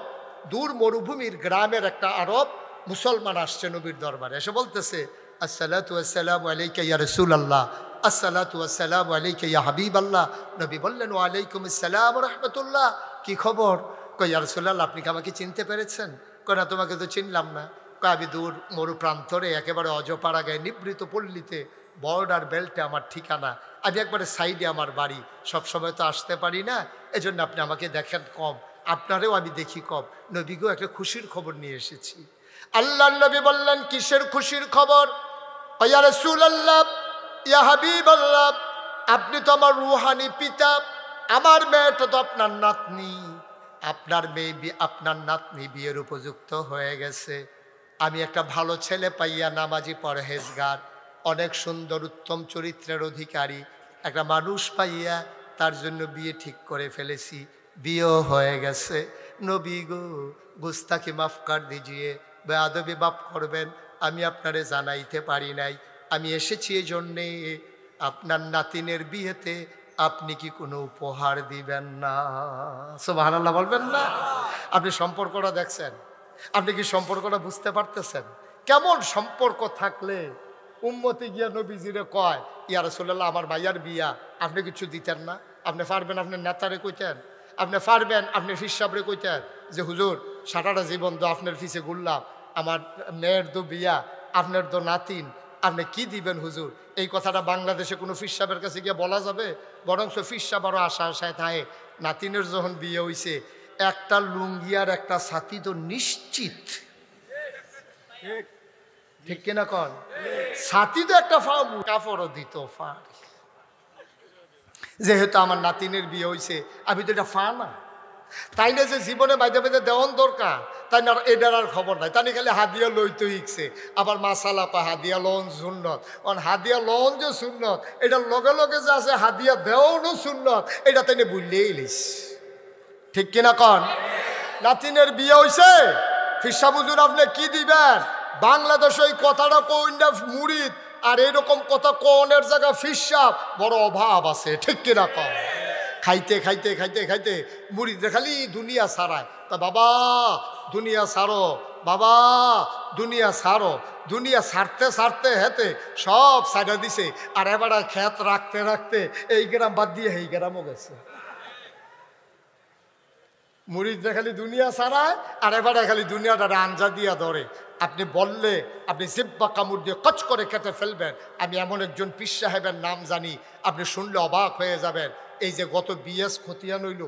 দূর মরুভূমির গ্রামের একটা আরব মুসলমান আসছে নবীর দরবারে, এসে বলতেছে, আসসালাতু ওয়াসসালামু আলাইকা ইয়া রাসূলুল্লাহ, আসসালাতু ওয়াসসালামু আলাইকা ইয়া হাবিবাল্লাহ। নবী বললেন, ওয়া আলাইকুম আসসালাম ওয়া রাহমাতুল্লাহ। কি খবর? কই ইয়া রাসূলুল্লাহ, আপনি কি আমাকে চিনতে পেরেছেন? কই না, তোমাকে তো চিনলাম না। কই আমি দূর মরু প্রান্তরে একেবারে অজপাড়া গায়ে নিবৃত পল্লীতে বর্ডার বেল্টে আমার ঠিকানা, আমি একবারে সাইডে আমার বাড়ি, সবসময় তো আসতে পারি না, এজন্য আপনি আমাকে দেখেন কম, আপনারেও আমি দেখি কম। নবীকেও একটা খুশির খবর নিয়ে এসেছি। আল্লাহর নবী বললেন, কিসের খুশির খবর? ইয়া রাসূলুল্লাহ, ইয়া হাবিবাল্লাহ, আপনি তো আমার রুহানি পিতা, আমার মেয়েটা তো আপনার নাতনি, আপনার মেয়ে, আপনার নাতনি বিয়ের উপযুক্ত হয়ে গেছে। আমি একটা ভালো ছেলে পাইয়া, নামাজি পরহেজগার, অনেক সুন্দর উত্তম চরিত্রের অধিকারী একটা মানুষ পাইয়া তার জন্য বিয়ে ঠিক করে ফেলেছি, বিয়েও হয়ে গেছে। নবী গো, গুস্তাকি মাফ কর দিজিয়ে, বেয়াদবি মাফ করবেন, আমি আপনারে জানাইতে পারি নাই, আমি এসেছি এই জন্যে আপনার নাতিনের বিয়েতে আপনি কি কোনো উপহার দিবেন না? সুবহানাল্লাহ বলবেন না? আপনি সম্পর্কটা দেখছেন? আপনি কি সম্পর্কটা বুঝতে পারতেছেন? কেমন সম্পর্ক থাকলে উম্মতে গিয়া নবীজিরে কয়, ইয়া রাসূলুল্লাহ, আমার ভাইয়ার বিয়া, আপনি কিছু দিতেন না? আপনি পারবেন আপনার নেতারে কইতেন? আপনি পারবেন আপনি ফিস সাহেবরে কইতেন যে হুজুর, সারাটা জীবন তো আপনার ফিসে ঘুরলাম, আমার মেয়ের তো বিয়া, আপনার তো নাতিন, আপনি কি দিবেন হুজুর? এই কথাটা বাংলাদেশে কোনো ফিস সাহেবের কাছে গিয়ে বলা যাবে? বরং ফিস সাহেব আরও আশায় থাকে, নাতিনের যখন বিয়ে হইছে একটা লুঙ্গি আর একটা ছাতি তো নিশ্চিত, ঠিক কিনা কন? ছাতি তো একটা কাপড়ও দিত ফার, যেহেতু আমার নাতিনের বিয়ে হয়েছে আমি তো এটা ফা না, তাই না যে জীবনে বাইদে বাইদে দেওয়ান দরকার, তাই না এটার আর খবর নাই, তাই খালি হাদিয়া লইতে ইচ্ছে। আবার মাসালা কয় হাদিয়া লন সুন্নত, অন হাদিয়া লন যে সুন্নত, এটার লগে লগে যে আছে হাদিয়া দেওয়ানো সুন্নত, এটা তাই না বুঝলেই লিস, ঠিক কিনা কন? নাতিনের বিয়ে হয়েছে, ফিসা হুজুর আপনি কি দিবেন? বাংলাদেশে ওই কথাটা কইনা মুরিদ, আর এরকম কথা কোনের জায়গা ফিসা বড় অভাব আছে, ঠিক কিনা কন? খাইতে খাইতে খাইতে খাইতে মুরিদরা খালি দুনিয়া ছাড়ায়, তা বাবা দুনিয়া ছাড়ো, বাবা দুনিয়া ছাড়ো, দুনিয়া ছাড়তে ছাড়তে হেতে সব ছাড়া দিছে, আর এবার খেত রাখতে রাখতে এই গ্রাম বাদ দিয়ে এই গ্রামও গেছে। মুরিদরা খালি দুনিয়া ছাড়ায়, আর এবারে খালি দুনিয়াটা আঞ্জা দিয়া ধরে। আপনি বললে আপনি জিব্বা কামড় দিয়ে কচ করে কেটে ফেলবেন। আমি এমন একজন পীর সাহেবের নাম জানি, আপনি শুনলে অবাক হয়ে যাবেন। এই যে গত বিএস খতিয়ান হইল,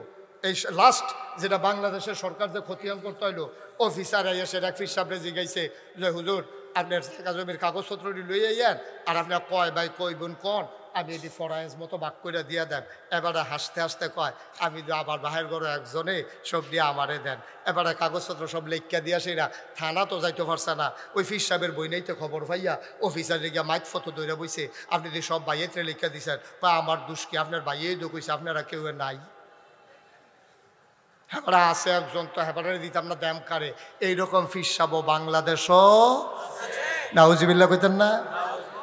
এই লাস্ট যেটা বাংলাদেশের সরকার যে খতিয়ান করতে হইলো, অফিসার এসে এক পীর সাহেবরে জিগাইছে যে হুজুর আপনার জায়গা জমির কাগজপত্রটি লইয়ে আইয়েন, আর আপনার কয় ভাই কই বোন কন, আমি এটি ফরাইজ মতো বাক করে দিয়ে দেন। এবারে হাসতে হাসতে কয়, আমি আবার বাহের ঘরে একজনে সব দিয়ে আমারে দেন। এবারে কাগজপত্র সব লেখা দিয়ে আসিরা, থানা তো যাইতে পারছে না, ওই ফির সাহেবের বই নেই তো খবর পাইয়া অফিসারে গিয়া মাইক ফটো দৌড়ে বইছে, আপনি যে সব বাইয়েতে লেখা দিয়েছেন, বা আমার দুষ কি, আপনার বাইয়েই তো কইছে আপনারা কেউ নাই। হেবারা আছে একজন, তো হেবারে দিতাম না দ্যাম কারে, এইরকম ফির সাহেব বাংলাদেশও। নাউজুবিল্লাহ কইতেন না?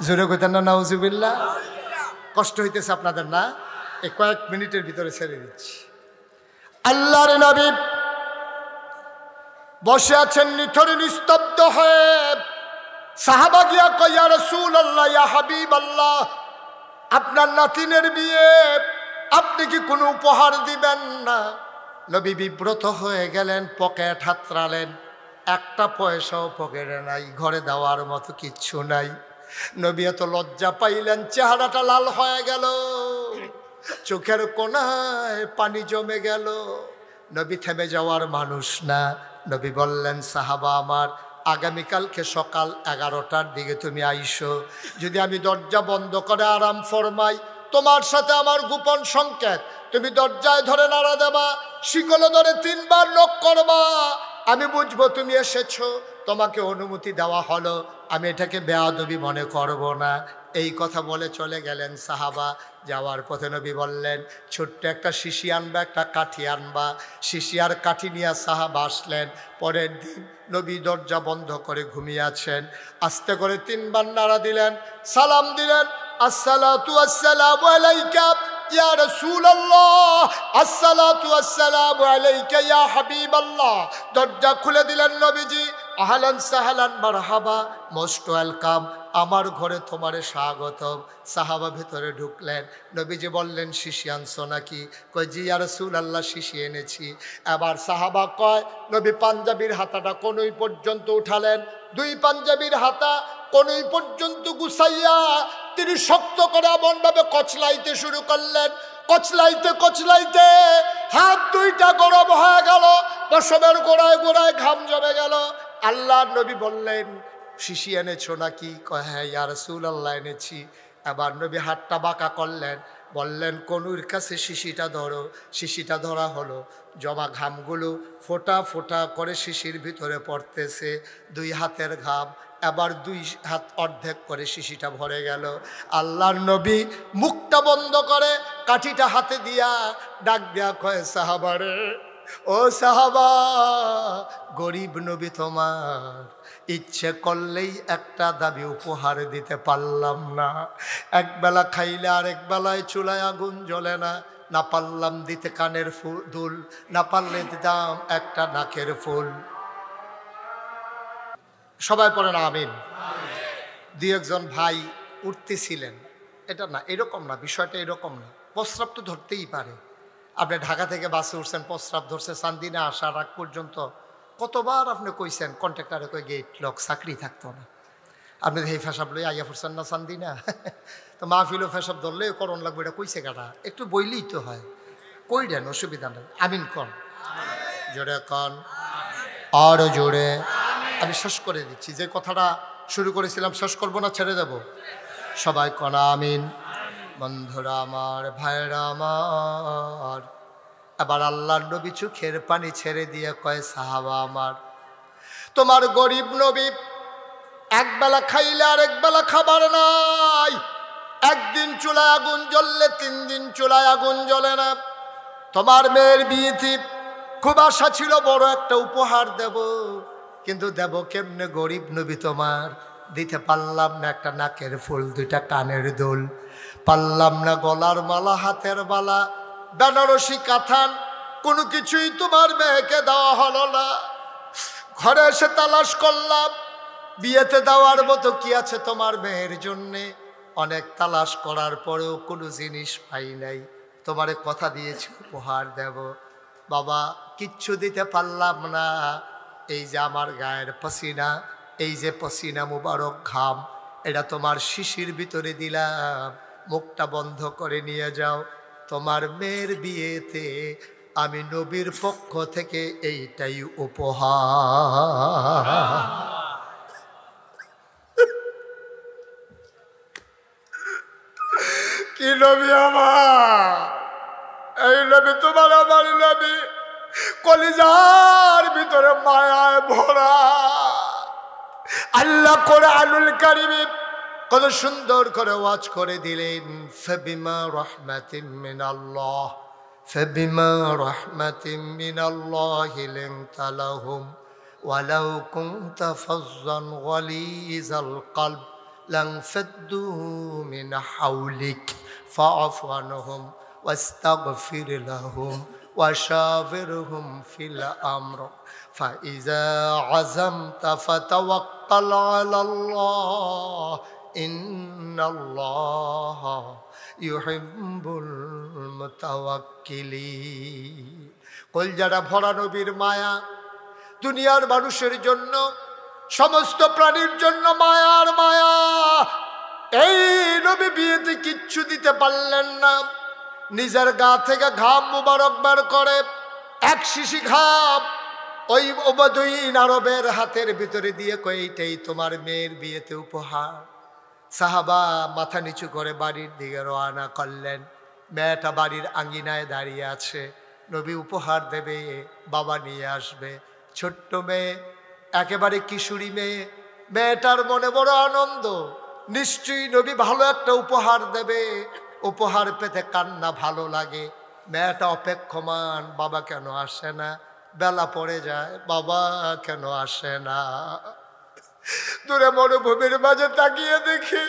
জোরে কইতেন না নাউজুবিল্লাহ? কষ্ট হইতেছে আপনাদের না? এই কয়েক মিনিটের ভিতরে ছেড়ে দিচ্ছি। আল্লাহর নবী বসে আছেন নিথরে নিস্তব্ধ হয়ে। সাহাবা গিয়া কয়, ইয়া রাসূলুল্লাহ, ইয়া হাবিবাল্লাহ, আপনার নাতিনের বিয়ে, আপনি কি কোনো উপহার দিবেন না? নবী বিব্রত হয়ে গেলেন, পকেট হাতড়ালেন, একটা পয়সাও পকেটে নাই, ঘরে দেওয়ার মতো কিচ্ছু নাই। নবী এত লজ্জা পাইলেন, চেহারাটা লাল হয়ে গেল, চোখের কোণায় পানি জমে গেল। নবী থেমে যাওয়ার মানুষ না। নবী বললেন, সাহাবা আমার, আগামীকালকে সকাল 11টার দিকে তুমি আইসো। যদি আমি দরজা বন্ধ করে আরাম ফরমাই, তোমার সাথে আমার গোপন সংকেত, তুমি দরজায় ধরে নাড়া দেবা, শিকলে ধরে 3 বার নক করবা, আমি বুঝবো তুমি এসেছো। তোমাকে অনুমতি দেওয়া হলো, আমি এটাকে বেয়াদবি মনে করব না। এই কথা বলে চলে গেলেন সাহাবা। যাওয়ার পথে নবী বললেন, ছোট্ট একটা শিশি আনবা, একটা কাঠি আনবা। শিশি আর কাঠি নিয়ে সাহাবা আসলেন। পরের দিন নবী দরজা বন্ধ করে ঘুমিয়ে আছেন। আস্তে করে 3 বার নাড়া দিলেন, সালাম দিলেন, আসসালাতু আসসালামু আলাইকা ইয়া রাসূলুল্লাহ, আসসালাতু আসসালামু আলাইকা ইয়া হাবিবাল্লাহ। দরজা খুলে দিলেন নবীজি। আহলান সাহলান মারহাবা, মোস্ট ওয়েলকাম, আমার ঘরে তোমারে স্বাগতম। সাহাবা ভেতরে ঢুকলেন। নবীজি বললেন, শিশি আনছো নাকি? কয়, জি ইয়া রাসূলুল্লাহ, শিশি এনেছি। এবার সাহাবা কয়, নবী পাঞ্জাবির হাতাটা কোনই পর্যন্ত উঠালেন। 2 পাঞ্জাবির হাতা কোনই পর্যন্ত গুছাইয়া তিনি শক্ত করে এমনভাবে কচলাইতে শুরু করলেন। কচলাইতে কচলাইতে হাত 2টা গরম হয়ে গেল, পশমের গোড়ায় গোড়ায় ঘাম জমে গেল। আল্লাহর নবী বললেন, শিশি এনেছো নাকি? কয়, হ্যাঁ ইয়া রাসূলুল্লাহ, এনেছি। এবার নবী হাতটা বাঁকা করলেন, বললেন, কনুর কাছে শিশিটা ধরো। শিশিটা ধরা হলো। জমা ঘামগুলো ফোঁটা ফোঁটা করে শিশির ভিতরে পড়তেছে। 2 হাতের ঘাম। এবার 2 হাত অর্ধেক করে শিশিটা ভরে গেল। আল্লাহর নবী মুখটা বন্ধ করে কাঠিটা হাতে দিয়া ডাক দেয়া কয়, সাহাবারে, ও সাহাবা, গরিব নবী তোমার, ইচ্ছে করলেই একটা দাবি উপহার দিতে পারলাম না। একবেলা খাইলে আরেক বেলায় চুলায় আগুন জ্বলে না। না পারলাম দিতে কানের দুল, না পারলে দিতাম একটা নাকের ফুল। সবাই পড়েন আমিন। 2-1 ভাই উঠতেছিলেন। এটা না, এরকম না, বিষয়টা এরকম না। প্রস্রাব তো ধরতেই পারে। আপনি ঢাকা থেকে বাসে উঠছেন, প্রস্রাব ধরছে, চান্দিনা আসার আগ পর্যন্ত কতবার আপনি কইছেন কন্ট্রাক্টরে কই গেট লক, চাকরি থাকতো না। আপনি এই ফেসাব লই আইয়া ফুরছেন না চান্দিনা, তো মাহফিলও ফেসাব ধরলে করণ লাগবে, এটা কইছে কাটা, একটু বইলেই তো হয়। কই দেন, অসুবিধা নেই। আমিন কন, জোরে কন, আরো জোরে। আমি শেষ করে দিচ্ছি। যে কথাটা শুরু করেছিলাম শেষ করবো না, ছেড়ে দেব? সবাই কন আমিন। বন্ধুরা আমার, ভাইরা আমার, এবার আল্লাহর নবী চোখের পানি ছেড়ে দিয়ে কয়, সাহাবা আমার, তোমার গরিব নবী একবেলা খাইলে আরেক বেলা খাবার নাই। একদিন চুলায় আগুন জ্বললে 3 দিন চুলায় আগুন জ্বলে না। তোমার মেয়ের বিয়েতে খুব আশা ছিল বড় একটা উপহার দেব, কিন্তু দেব কেমনে? গরিব নবী তোমার, দিতে পারলাম না একটা নাকের ফুল, 2টা কানের দুল, পারলাম না গলার মালা, হাতের বালা, বেনারসি কাঁথান, কোনো কিছুই তোমার মেয়েকে দেওয়া হলো না। ঘরে এসে তালাশ করলাম, বিয়েতে দেওয়ার মতো কি আছে তোমার মেয়ের জন্যে? অনেক তালাশ করার পরেও কোনো জিনিস পাই নাই। তোমারে কথা দিয়েছি উপহার দেব, বাবা কিচ্ছু দিতে পারলাম না। এই যে আমার গায়ের পসিনা, এই যে পসিনা মুবারক ঘাম, এটা তোমার শিশির ভিতরে দিলাম, মুখটা বন্ধ করে নিয়ে যাও। তোমার মেয়ের বিয়েতে আমি নবীর পক্ষ থেকে এইটাই উপহার। কি নবী আমার, এই নবী তোমার আমার নবী, কলিজার ভিতরে মায়ায় ভরা। আল্লাহ কোরআনুল কারীমে কত সুন্দর করে ওয়াজ করে দিলেন, ফাবিমা রাহমাতিন মিনাল্লাহ, ফাবিমা রাহমাতিন মিনাল্লাহি লিনতা লাহুম ওয়ালাউ কুনতা ফাজ্জান গালিজাল কলব লানফাদ্দু মিন হাওলিক ফাআফু আনহুম ওয়াস্তাগফির লাহুম وشاورهم في الأمر فإذا عزمت فتوكل على الله إن الله يحب المتوكلين। কলজাটা ভরা নবীর মায়া, দুনিয়ার মানুষের জন্য, সমস্ত প্রাণীর জন্য মায়ার মায়া। এই নবী বিয়েতে কিচ্ছু দিতে পারলেন না। নিজের গা থেকে ঘাম মুবারক বের করে 1 শিশি ঘাম ওই উবাদুইন আরবের হাতের ভিতরে দিয়ে কয়, এইটাই তোমার মেয়ের বিয়েতে উপহার। সাহাবা মাথা নিচু করে বাড়ির দিকে রওনা করলেন। মেয়েটা বাড়ির আঙ্গিনায় দাঁড়িয়ে আছে, নবী উপহার দেবে, বাবা নিয়ে আসবে। ছোট্ট মেয়ে একেবারে কিশোরী মেয়ে, মেয়েটার মনে বড় আনন্দ, নিশ্চয়ই নবী ভালো একটা উপহার দেবে। উপহার পেতে কান্না ভালো লাগে। মেয়েটা অপেক্ষমান, বাবা কেন আসে না? বেলা পড়ে যায়, বাবা কেন আসে না? দূরে মরুভূমির মাঝে তাকিয়ে দেখি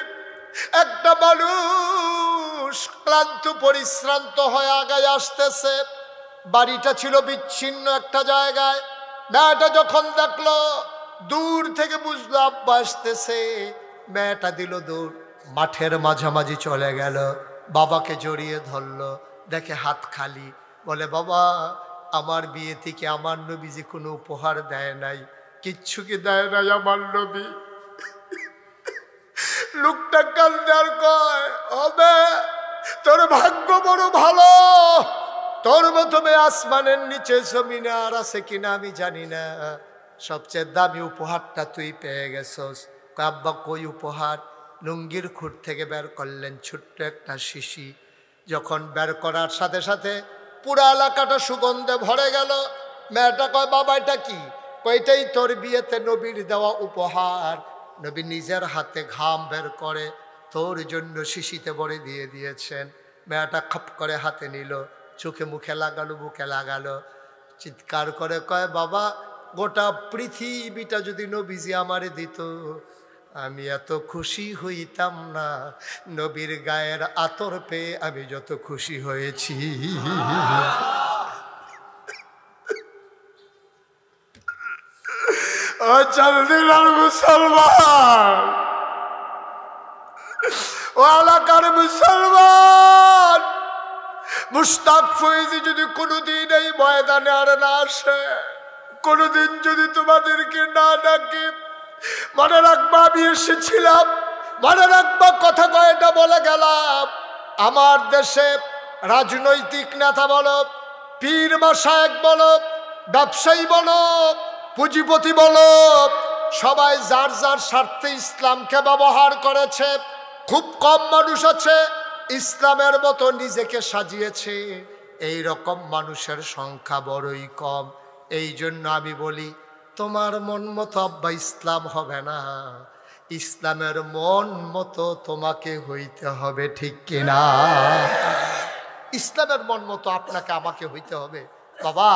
একটা মানুষ ক্লান্ত পরিশ্রান্ত হয়ে আগায় আসতেছে। বাড়িটা ছিল বিচ্ছিন্ন একটা জায়গায়। মেয়েটা যখন দেখলো, দূর থেকে বুঝলো আব্বা আসতেছে, মেয়েটা দিল দৌড়, মাঠের মাঝামাঝি চলে গেল, বাবাকে জড়িয়ে ধরলো। দেখে হাত খালি, বলে বাবা আমার বিয়ে থেকে আমার নবীজি কোনো উপহার দেয় নাই, কিচ্ছু কি দেয় নাই আমার নবী? লোকটা কান্দে আর কয়, হবে তোর ভাগ্য বড় ভালো, তোর মতো মেয়ে আসমানের নিচে জমিনে আর আছে কিনা আমি জানি না, সবচেয়ে দামি উপহারটা তুই পেয়ে গেছস। আব্বা কই উপহার? লুঙ্গির খুঁট থেকে বের করলেন ছোট্ট একটা শিশি। যখন বের করার সাথে সাথে পুরা এলাকাটা সুগন্ধে ভরে গেল। মেয়েটা কয়, বাবা এটা কি? কয়টাই তোর বিয়েতে নবীর দেওয়া উপহার। নবী নিজের হাতে ঘাম বের করে তোর জন্য শিশিতে ভরে দিয়ে দিয়েছেন। মেয়েটা খপ করে হাতে নিল, চোখে মুখে লাগালো, বুকে লাগালো, চিৎকার করে কয়, বাবা গোটা পৃথিবীটা যদি নবীজি আমারে দিত আমি এত খুশি হইতাম না, নবীর গায়ের আতর পেয়ে আমি যত খুশি হয়েছি। ও চাঁদিনার মুসলমান, ও এলাকার মুসলমান, মুশতাক ফয়েজি যদি কোনোদিন এই ময়দানে আর না আসে, কোনোদিন যদি তোমাদেরকে না ডাকে, মনে রাখবা আমি এসেছিলাম, মনে রাখবা কথা কয়টা বলে গেলাম। আমার দেশে রাজনৈতিক নেতা বলো, পীর মাশায়েখ বলো, ব্যবসায়ী বলো, পুঁজিপতি বলো, সবাই যার যার স্বার্থে ইসলামকে ব্যবহার করেছে। খুব কম মানুষ আছে ইসলামের মতো নিজেকে সাজিয়েছে, এই রকম মানুষের সংখ্যা বড়ই কম। এই জন্য আমি বলি, তোমার মন মতো আব্বা ইসলাম হবে না, ইসলামের মন মতো তোমাকে হইতে হবে, ঠিক কিনা? ইসলামের মন মতো আপনাকে আমাকে হইতে হবে। বাবা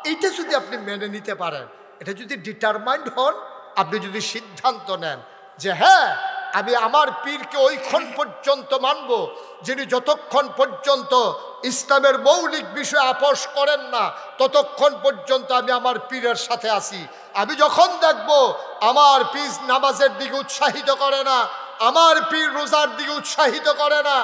এইটা যদি আপনি মেনে নিতে পারেন, এটা যদি ডিটারমাইন্ড হন, আপনি যদি সিদ্ধান্ত নেন যে হ্যাঁ আমি আমার পীরকে ওইক্ষণ পর্যন্ত মানব যিনি যতক্ষণ পর্যন্ত ইসলামের মৌলিক বিষয় আপোষ করেন না ততক্ষণ পর্যন্ত আমি আমার পীরের সাথে আছি। আমি যখন দেখব আমার পীর নামাজের দিকে উৎসাহিত করে না, আমার পীর রোজার দিকে উৎসাহিত করে না,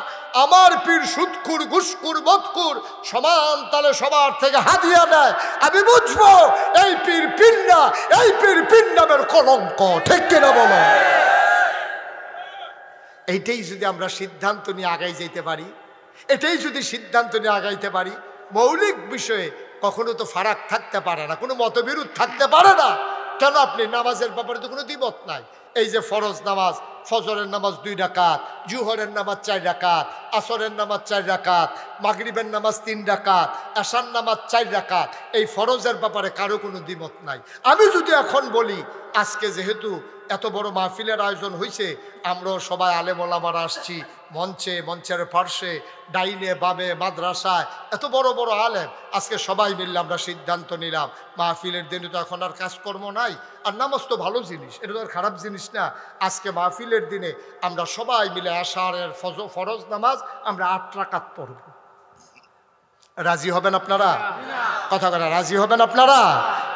আমার পীর সুদখুর ঘুষখুর মদখুর সমান তালে সবার থেকে হাদিয়া নেয়, আমি বুঝবো এই পীর পীর না, এই পীর পীর নামের কলঙ্ক, ঠিক কিনা বলো? এইটাই যদি আমরা সিদ্ধান্ত নিয়ে আগাই যেতে পারি, এটাই যদি সিদ্ধান্ত নিয়ে আগাইতে পারি, মৌলিক বিষয়ে কখনো তো ফারাক থাকতে পারে না, কোনো মতবিরোধ থাকতে পারে না। কেন? আপনি নামাজের ব্যাপারে তো কোনো দ্বিমত নাই। এই যে ফরজ নামাজ, ফজরের নামাজ 2 রাকাত, জুহরের নামাজ 4 রাকাত, আসরের নামাজ 4 রাকাত, মাগরিবের নামাজ 3 রাকাত, এশার নামাজ 4 রাকাত, এই ফরজের ব্যাপারে কারো কোনো দ্বিমত নাই। আমি যদি এখন বলি আজকে যেহেতু এত বড় মাহফিলের আয়োজন হয়েছে, আমরাও সবাই আলেম ওলামারা আসছি, মঞ্চে, মঞ্চের পার্শ্বে, ডাইনে বামে, মাদ্রাসায় এত বড় বড় আলেম, আজকে সবাই মিললে আমরা সিদ্ধান্ত নিলাম মাহফিলের দিনে তো এখন আর কাজকর্ম নাই, আর নামাজ তো ভালো জিনিস, এটা তো আর খারাপ জিনিস না। আজকে মাহফিলের দিনে আমরা সবাই মিলে এশারের ফরজ নামাজ আমরা 8 রাকাত পড়ব। রাজি হবেন আপনারা? কথা বলা রাজি হবেন আপনারা?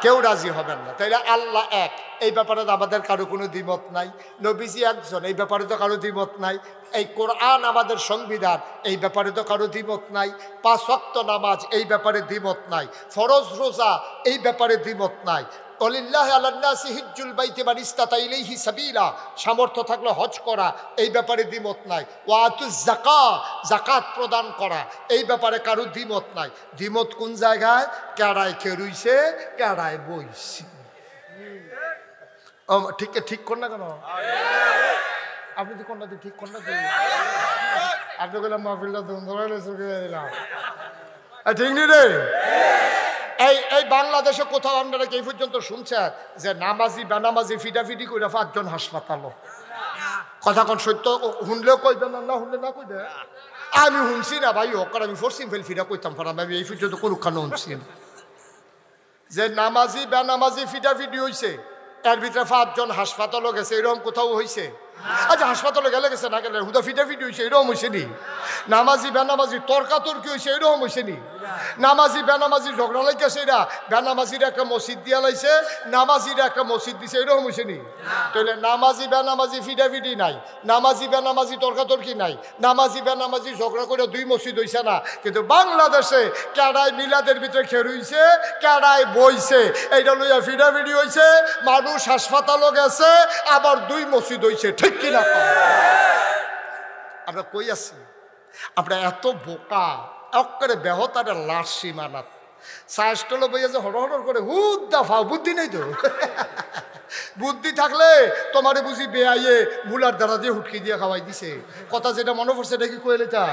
কেউ রাজি হবেন না। তাইলে আল্লাহ এক, এই ব্যাপারে তো আমাদের কারো কোনো দ্বিমত নাই। নবীজি একজন, এই ব্যাপারে তো কারো দ্বিমত নাই। এই কোরআন আমাদের সংবিধান, এই ব্যাপারে তো কারো দ্বিমত নাই। 5 ওয়াক্ত নামাজ, এই ব্যাপারে দ্বিমত নাই। ফরজ রোজা, এই ব্যাপারে দ্বিমত নাই। ওয়ালিল্লাহি আলান নাসি হিজ্জুল বাইতি মান ইসতাতা ইলাইহি সাবিলা, সামর্থ্য থাকলে হজ করা, এই ব্যাপারে দ্বিমত নাই। ওয়া আতুজ যাকাত, যাকাত প্রদান করা, এই ব্যাপারে কারো দ্বিমত নাই। দ্বিমত কোন জায়গায়? কেড়ায় খেরুইছে, কেড়ায় বইছে। ও ঠিক ঠিক কর না কেন? আপনি তো কোনটা ঠিক কর না, আপনি বললাম মাহফিলটা ধরে দিলাম, ঠিক নি রে? এই বাংলাদেশে কোথাও আপনারা এই পর্যন্ত শুনছেন যে নামাজি বেনামাজি ফিটাফিটি করে 5 জন হাসপাতাল? কথা কোন সত্য? শুনলেও কইবেন না, শুনলে না কইবে। আমি শুনছি না ভাই, হোক আমি ফরসিম ফেল ফিরা কইতাম পারাম, আমি এই পর্যন্ত কোনখানে শুনছি না যে নামাজি বেনামাজি ফিটাফিটি হয়েছে, এর ভিতরে 5 জন হাসপাতালও গেছে, এরকম কোথাও হয়েছে? আচ্ছা হাসপাতালে গেলে গেছে, না গেলে হুদা ফিটাফিটি হয়েছে, এরকম হয়েছে নি? নামাজি বেনামাজি তর্কাতর্কি হয়েছে, এরকম হয়েছে নি? নামাজি বেনামাজি ঝগড়া লাইতেছে, এরা বেনামাজির একটা মসজিদ দিয়া লাইছে, নামাজির একটা মসজিদ দিছে, এরকম হয়েছে নি? তাহলে নামাজি বেনামাজি ফিটাফিটি নাই, নামাজি বেনামাজি তর্কাতর্কি নাই, নামাজি বেনামাজি ঝগড়া করে 2 মসজিদ হইছে না, কিন্তু বাংলাদেশে কেডায় মিলাদের ভিতরে খের হইছে, কেডায় বইছে, এইটা লইয়া ফিটাফিটি হইছে, মানুষ হাসপাতালও গেছে, আবার 2 মসজিদ হইছে। ঠিক কিনা? আমরা কই আছি? আমরা এত বোকা, একেবারে বেহতারের লাশ সীমানাত সাহসটল বইয়া যে হড় হড় করে হুদ্দা ফাও, বুদ্ধি নেই তো। বুদ্ধি থাকলে তোমারে বুঝি বেআইয়ে মুলার দ্বারা দিয়ে হুটকি দিয়ে খাওয়াই দিছে। কথা যেটা মনে পড়ছে এটা কি কইলে তা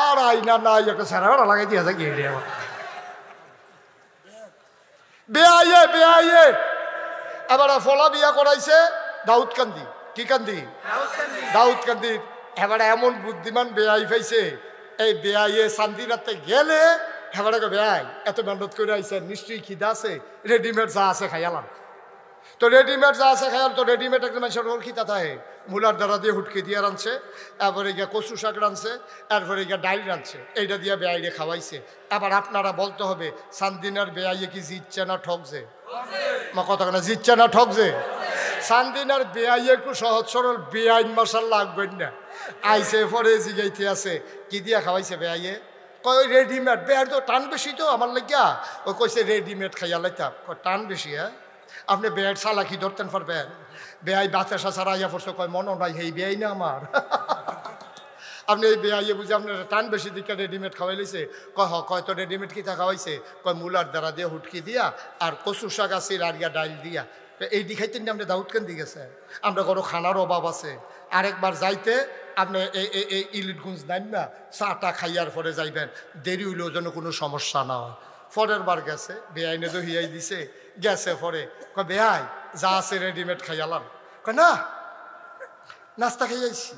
আর আইনা নাই, একটা সারা ভাড়া লাগাই দিয়া যায় গিয়ে বেআইয়ে বেআইয়ে। এবার ফলা বিয়া করাইছে দাউদকান্দি। কি কান্দি? দাউদকান্দি। এবার এমন বুদ্ধিমান বেআই পাইছে, এই বেআইয়ে শান্তিরাতে গেলে হেবারে বেআই এত মেহনত করে আইছে, নিশ্চয়ই খিদা আছে, রেডিমেড যা আছে খাইয়ালাম। তো রেডিমেড যা আছে খাইয়াল, তো রেডিমেড একটা মানুষের ওর খিদা থাকে, মুলার দ্বারা দিয়ে হুটকি দিয়ে রাঁধছে, এরপরে গিয়ে কচু শাক রাঁধছে, এরপরে গিয়ে ডাইল রাঁধছে, এইটা দিয়ে বেআইরে খাওয়াইছে। এবার আপনারা বলতে হবে সান্দিনার বেআইয়ে কি জিতছে না ঠকছে? মা কথা কেনা জিতছে না ঠকছে? সান্দিনার বেআইয়ে একটু সহজ সরল বেআইন মশাল লাগবেন না, আইসে পরে জিগাইতে আছে কি দিয়া খাওয়াইছে বেআইয়ে? কয় ওই রেডিমেড। বেআর তো টান বেশি তো আমার লাগিয়া, ওই কইছে রেডিমেড খাইয়া লাইতাম। টান বেশি? হ্যাঁ, আপনি বেআর চালাকি ধরতেন পারবেন? বেআই বাতাসা ছাড়া আইয়া পড়ছে, কয় মনে নাই হেই বেআই না আমার। আপনি এই বেআইয়ে বুঝে আপনার টান বেশি দিকে রেডিমেড খাওয়াই লইছে। কয় কয় তো রেডিমেড কিতা খাওয়াইছে? কয় মুলার দ্বারা দিয়ে হুটকি দিয়া আর কচু শাক আছে আর গিয়া ডাইল দিয়া। এই দিখাইতেন না আপনি দাউদকান্দি গেছে, আমরা কোনো খানার অভাব আছে। আরেকবার যাইতে আপনি এই ইলিটগুঞ্জ নেন না, চাটা খাইয়ার পরে যাইবেন, দেরি হইলেও যেন কোনো সমস্যা না হয়। পরের বার গেছে, বেআইনে তো হিয়াই দিছে, গেছে পরে কয় বেআই যা আছে রেডিমেড খাইয়ালাম। কয় না, নাস্তা খাইয়াইছি,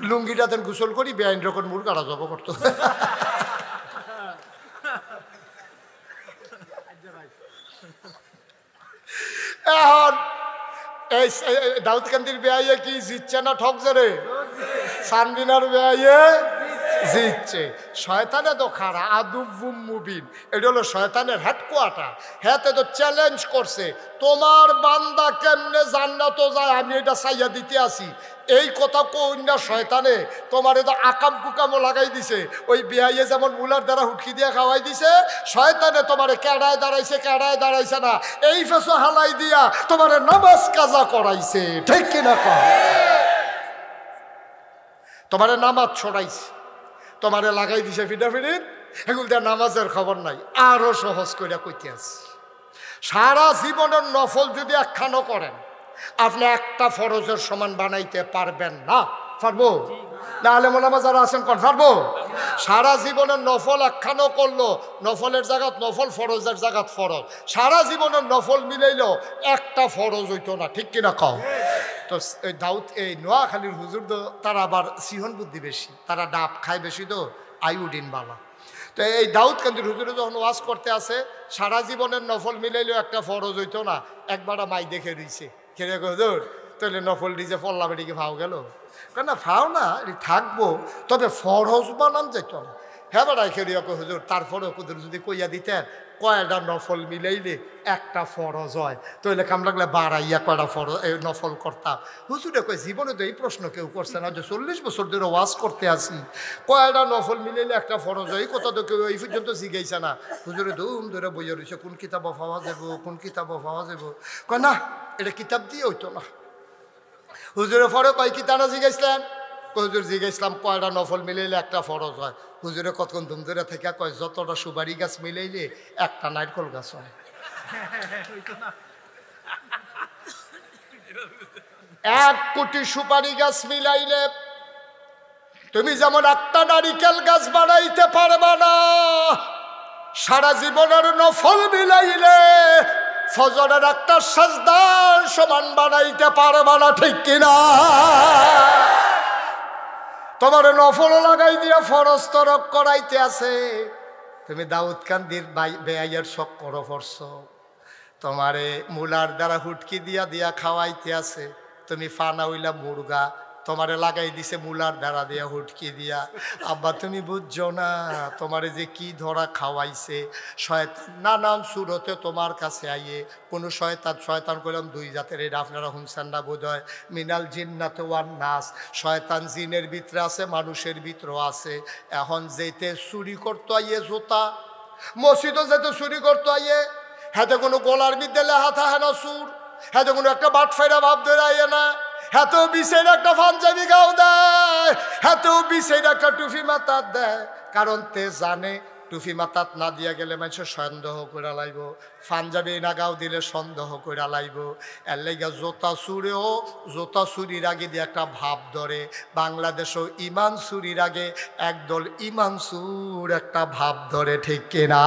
লুঙ্গিটা দেন গোসল করি, বেআইন রকম মুড় কাটা জব করতো। এখন এই দাউদকান্দির বেআইয়ে কি জিতছে না ঠকছে রে? সানবিনার বেআইয়ে জিতছে। শয়তানে তো খারা আদুবুম মুবিন, এটা হলো শয়তানের হেডকোয়ার্টার। হ্যাঁ, তো চ্যালেঞ্জ করছে তোমার বান্দা কেমনে জান্নাত যায়, আমি এটা চাইয়া দিতে আসি। এই কথা কইনা শয়তানে তোমার তো আকাম কুকামও লাগাই দিছে। ওই বেআইয়ে যেমন মুলার দ্বারা হুটকি দিয়ে খাওয়াই দিছে, শয়তানে তোমারে কেডায় দাঁড়াইছে না, এই ফেসো হালাই দিয়া তোমারে নামাজ কাজা করাইছে। ঠিক কিনা কয়? তোমারে নামাজ ছড়াইছে, তোমারে লাগাই দিছে ফিটাফিটির, এগুলো দিয়ে নামাজের খবর নাই। আরো সহজ করে কইতে আছে, সারা জীবনের নফল যদি একখানো করেন, আপনি একটা ফরজের সমান বানাইতে পারবেন না। পারবো না? আলেম ওলামা যারা আছেন কোন পারবো? সারা জীবনের নফল একখানো করলো, নফলের জায়গাত নফল, ফরজের জায়গাত ফরজ, সারা জীবনের নফল মিলাইলো একটা ফরজ হইতো না। ঠিক কিনা কও? তো দাউদ এই নোয়াখালীর হুজুর তো তারা আবার সিহন বুদ্ধি বেশি, তারা ডাব খায় বেশি, তো আইউডিন বালা। তো এই দাউদকান্দির হুজুরে যখন ওয়াজ করতে আসে, সারা জীবনের নফল মিলাইলেও একটা ফরজ হইতো না, একবার মাই দেখে দিছে, খেলে হুজুর তাহলে নফল ডিজে ফল্লা বেটিকে ফাও গেল। কেন ফাও না, থাকবো, তবে ফরজ বানান যেত না। হ্যাঁ বেড়াই খেলিয়া হুজুর, তারপরেও কুদুর যদি কইয়া দিতেন কয়টা নফল মিলাইলে একটা ফরজ হয়, তাহলে কাম লাগলে বাড়াইয়া কয়টা ফরজ নফল করতাম। হুজুরে কয় জীবনে তো এই প্রশ্ন কেউ করছে না, যে 40 বছর ধরে ওয়াজ করতে আসি, কয়টা নফল মিলাইলে একটা ফরজ হয়, এই কথা তো কেউ এই পর্যন্ত জিগাইছে না। হুজুরে ধুম ধরে বইয়া রয়েছে, কোন কিতাব পাওয়া যাব, কোন কিতাব পাওয়া যাব। কয় না, এটা কিতাব দিয়ে হইতো না। হুজুরে পরে কয় কি তারা জিগাইছিলেন? হুজুর জিগাইছিলাম কয়টা নফল মিলাইলে একটা ফরজ হয়। হুজুরে কতক্ষণ ধুম ধরে থেকে কয় যতটা সুপারি গাছ মিলাইলে একটা নারকল গাছ হয়। 1 কোটি সুপারি গাছ মিলাইলে তুমি যেমন একটা নারিকেল গাছ বানাইতে পারবা না, সারা জীবনের নফল মিলাইলে ফজরের একটা সাজদার সমান বানাইতে পারবা না, ঠিক কিনা? তোমার নফল লাগাই দিয়া ফরজ তরক করাইতে আছে। তুমি দাউদ কান্দির বেআইয়ের শখ করো পড়ছ, তোমারে মুলার দ্বারা হুটকি দিয়া দিয়া খাওয়াইতে আছে। তুমি ফানা হইলা মুরগা, তোমারে লাগাই দিছে মুলার দ্বারা দিয়া হুটকি দিয়া। আব্বা তুমি বুঝছো না তোমারে যে কি ধরা খাওয়াইছে। শয়তান নানান সুরতে তোমার কাছে আইয়ে কোনো শয়তান করলাম দুই জাতের, এটা আপনারা শুনছেন না বোধ হয়, মিনাল জিন্নাতে ওয়ান নাস। শয়তান জিনের ভিতরে আছে, মানুষের ভিতরে আছে। এখন যেতে চুরি করতো আইয়ে জোতা, মসজিদও যেতে চুরি করতো আইয়ে, হাতে কোনো গলার বিদ্যে লেহা থাকে না সুর, হাতে কোনো একটা বাট ফাইরা ভাব ধরে আইয়ে না, হাতেও বিশের একটা পাঞ্জাবি গাও দেয়, হাতেও বিশের একটা টুপি মাথাত দেয়। কারণ তে জানে টুপি মাথাত না দিয়া গেলে মানুষের সন্দেহ করে লাইব, পাঞ্জাবি না গাও দিলে সন্দেহ করে লাইব। এর লেগে জোতা চুরেও জোতা চুরির আগে দিয়ে একটা ভাব ধরে। বাংলাদেশও ইমান চুরির আগে একদল ইমান চুর একটা ভাব ধরে, ঠিক কিনা?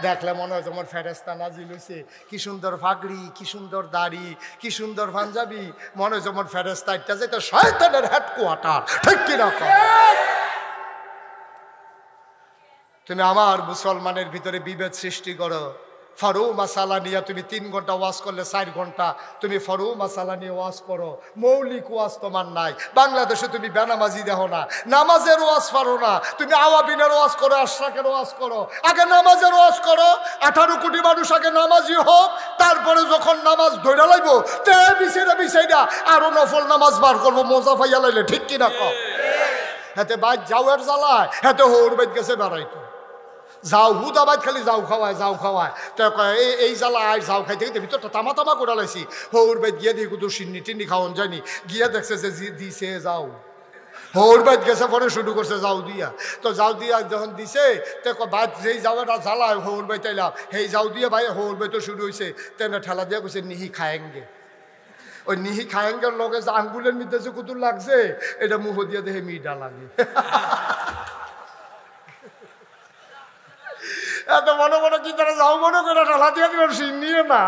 দেখলে মনে হয় তোমার ফেরেস্তা নাজিল হয়েছে, কি সুন্দর ফাগড়ি, কি সুন্দর দাড়ি, কি সুন্দর পাঞ্জাবি, মনে হয় তোমার ফেরেস্তা এটা যেটা শয়তানের হেডকোয়ার্টার, ঠিক কিনা? তুমি আমার মুসলমানের ভিতরে বিভেদ সৃষ্টি করো। ফরু মাসালা নিয়ে তুমি 3 ঘন্টা ওয়াজ করলে 4 ঘন্টা তুমি ফরু মাসালা নিয়ে ওয়াজ করো, মৌলিক ওয়াজ তোমার নাই। বাংলাদেশে তুমি বেনামাজি দেখো না, নামাজের ওয়াজ পারো না, তুমি আওয়াবিনের ওয়াজ করো, আশরাকের ওয়াজ করো। আগে নামাজের ওয়াজ করো, 18 কোটি মানুষ আগে নামাজি হোক, তারপরে যখন নামাজ ধরে লাইব তে বিষয়টা আরো নফল নামাজ বার করবো, মজা পাইয়া লাইলে, ঠিক কিনা? হাতে বাইক যাওয়ার জ্বালায়, হাতে হৌর বাইক গেছে বেড়াইতো, যাও হুদাবাদ খালি যাও খাওয়ায় তো এই জ্বালা আর যাও খাইতে খাইতে ভিতরটা তামা করে লাইছি। হৌর বাইত গিয়ে দিয়ে কিন্তু সিন্নি টিন্নি খাওয়ান যায়নি, গিয়ে দেখছে যে দিছে যাও। হৌর বাইত গেছে পরে শুরু করছে যাও দিয়া, তো যাও দিয়া যখন দিছে তো বাইত যেই যাওয়াটা জ্বালায় হৌর বাইত এলাম, সেই যাও দিয়ে ভাই হৌর বাইত শুরু হয়েছে। তেমনি ঠেলা দিয়ে কইছে নিহি খায়েঙ্গে। ওই নিহি খায়েঙ্গের লগে যে আঙ্গুলের মধ্যে যে কুতুর লাগছে এটা মুহ দিয়ে দেখে মিডা লাগে। এত মনে মনে কি তারা যাও মনে করে ঠেলা দিয়ে দিলাম সিন নিয়ে না।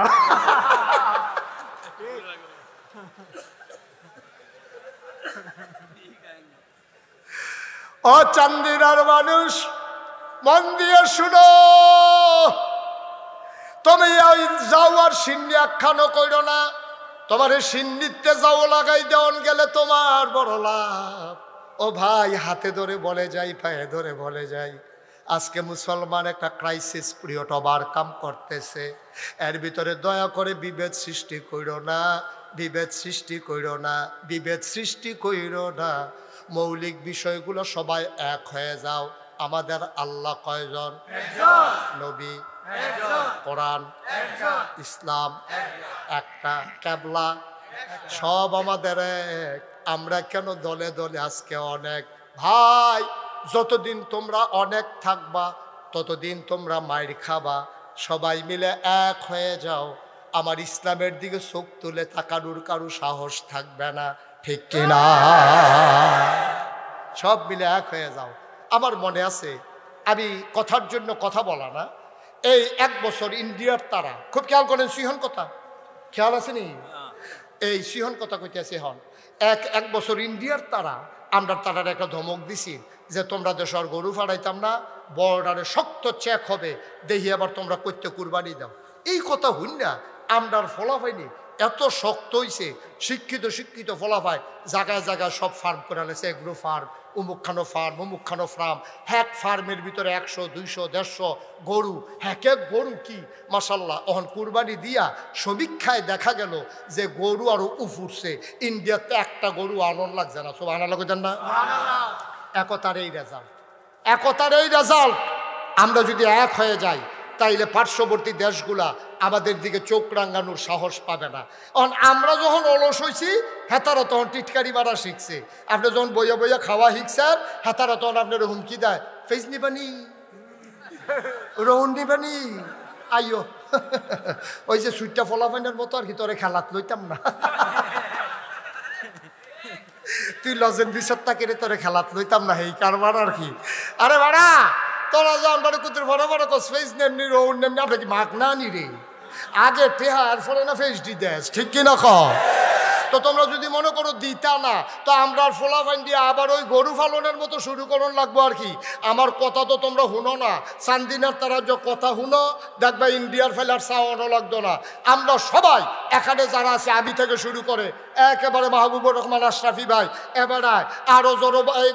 ও চান্দিনার মানুষ মন দিয়ে শুনো, তুমি যাও আর সিন্নি আখ্যানো করো না। তোমার এই সিন্নিতে যাও লাগাই দেওয়ান গেলে তোমার বড় লাভ। ও ভাই হাতে ধরে বলে যাই, পায়ে ধরে বলে যাই, আজকে মুসলমান একটা ক্রাইসিস পিরিয়ড ওভারকাম করতেছে। এর ভিতরে দয়া করে বিভেদ সৃষ্টি কইরো না, বিভেদ সৃষ্টি কইরো না, বিভেদ সৃষ্টি কইরো না। মৌলিক বিষয়গুলো সবাই এক হয়ে যাও। আমাদের আল্লাহ কয়জন? নবী, কোরআন, ইসলাম একটা, কেবলা সব আমাদের এক। আমরা কেন দলে দলে আজকে অনেক? ভাই যতদিন তোমরা অনেক থাকবা ততদিন তোমরা মাইর খাবা। সবাই মিলে এক হয়ে যাও, আমার ইসলামের দিকে চোখ তুলে তাকানোর কারো সাহস থাকবে না, ঠিক কিনা? সব মিলে এক হয়ে যাও। আমার মনে আছে, আমি কথার জন্য কথা বলা না, এই 1 বছর ইন্ডিয়ার তারা, খুব খেয়াল করেন, সিহন কথা খেয়াল আছে নি? এই সিহন কথা কইতেছে হন, 1 বছর ইন্ডিয়ার তারা আমরা তারার একটা ধমক দিছি যে তোমরা দেশের গরু ফাড়াইতাম না, বর্ডারে শক্ত চেক হবে, দেখি আবার তোমরা করতে কুরবানি দাও। এই কথা হইন না আমরার ফলাফাইনি এত শক্ত হইছে, শিক্ষিত ফলাফায় জায়গায় জায়গায় সব ফার্ম করে আনেছে, এগ্রো ফার্ম, অমুকখানো ফার্ম, অমুকখানো ফার্ম। হ্যাক ফার্মের ভিতরে 100, 200, 150 গরু, হ্যাক গরু কি মাশাল্লাহ। অহন কুরবানি দিয়া সমীক্ষায় দেখা গেল যে গরু আরো উফুরছে। ইন্ডিয়াতে একটা গরু আনন্দ লাগছে না, সব আনা লাগতেন না। একতার এই রেজাল্ট। আমরা যদি এক হয়ে যাই তাইলে পার্শ্ববর্তী দেশগুলা আমাদের দিকে চোখ রাঙানোর সাহস পাবে না। আমরা যখন অলস হয়েছি হেতারা তখন টিটকারি মারা শিখছে। আপনি যখন বইয়া বইয়া খাওয়া শিখছেন হেতারা তখন আপনার হুমকি দেয়, ফেস নিবানি, রৌন নিবানি, আইও। ওই যে সুইটটা ফলাফাইনের মতো আর কি, তোরে খেলাত লইতাম না, তুই লজেন বিষত্তা কেড়ে তোরে খেলাত লইতাম না, এই কারবার আর কি। আরে বাড়া তোরা যে আমরা কুতুর বড় বড় কস ফেস নেমনি রোড নেমনি আমরা কি মাক না নি রে আগে টেহার ফলে না ফেস দি দেশ ঠিক কিনা ক তো তোমরা যদি মনে করো দিতা না তো আমরা ফোলাফাইন দিয়ে আবার ওই গরু ফালনের মতো শুরু করুন লাগবো আর কি আমার কথা তো তোমরা শুনো না চান্দিনার তারা যে কথা শুনো দেখবা ইন্ডিয়ার ফেলার চাওয়ানো লাগতো না আমরা সবাই এখানে যারা আছে আমি থেকে শুরু করে একেবারে মাহবুবুর রহমান আশরাফি ভাই এবারে আরও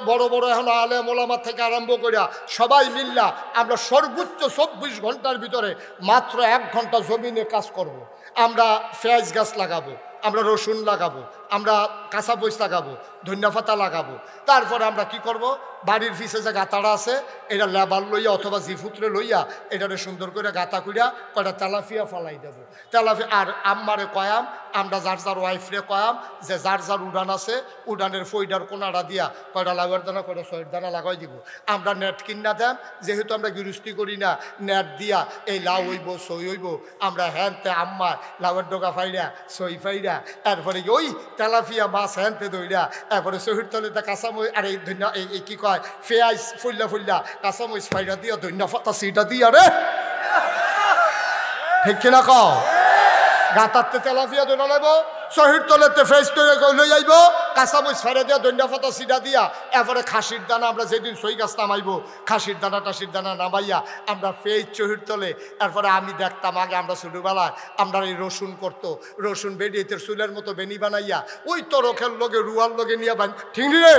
বড় বড় এখন আলেম ওলামার থেকে আরম্ভ করিয়া সবাই মিল্লা আমরা সর্বোচ্চ 24 ঘন্টার ভিতরে মাত্র 1 ঘন্টা জমিনে কাজ করব। আমরা পেঁয়াজ গাছ লাগাবো, আমরা রসুন লাগাবো, আমরা কাঁচা বইস লাগাবো, ধনিয়া পাতা লাগাবো। তারপরে আমরা কি করব, বাড়ির পিছে যে গাতাটা আছে এটা লেবার লইয়া অথবা জিফুতরে লইয়া এটারে সুন্দর করে গাতা কইরা কয়টা তেলাফিয়া ফালাই দেবো। তেলাফিয়া আর আম্মারে কয়াম, আমরা যার যার ওয়াইফরে কয়াম যে যার যার উড়ান আছে উড়ানের ফইডার কোনাটা দিয়া কয়টা লাগার দানা কয়টা সয়ের দানা লাগাই দিব। আমরা নেট কিনা দেন, যেহেতু আমরা গৃহস্থী করি না, নেট দিয়া এই লাউ হইব সই হইব আমরা হ্যানতে আম্মা লাউয়ের ডোকা ফাইরা সই ফাইরা এরপরে ওই তেলাফিয়া মাছ হ্যানতে দইরা এরপরে শহীদ তলিতে কাঁচামরিচ আর এই ধন্যা এই কি কয় পেঁয়াজ ফুল্লা ফুল্লা কাঁচামরিচ ফাইরা দিয়া ধন্যা পাতা সিটা দিয়া রে ঠিক কিনা ক গাতারতে তেলাফিয়া দইরা নেব, শহীদ তলেতে ফেস তৈরি লই আইব, কাঁচামরিচ ফাইরা দিয়া ধন্যা পাতা সিটা দিয়া এরপরে খাসির দানা আমরা যেদিন সই গাছ নামাইব খাসির দানা টাসির দানা নামাইয়া আমরা ফেস শহীদ তলে। এরপরে আমি দেখতাম আগে আমরা ছোটবেলায় আমরা এই রসুন করতো, রসুন বেরিয়েতে চুলের মতো বেনি বানাইয়া ওই তরকের লগে রুয়ার লগে নিয়ে বান ঠিক রে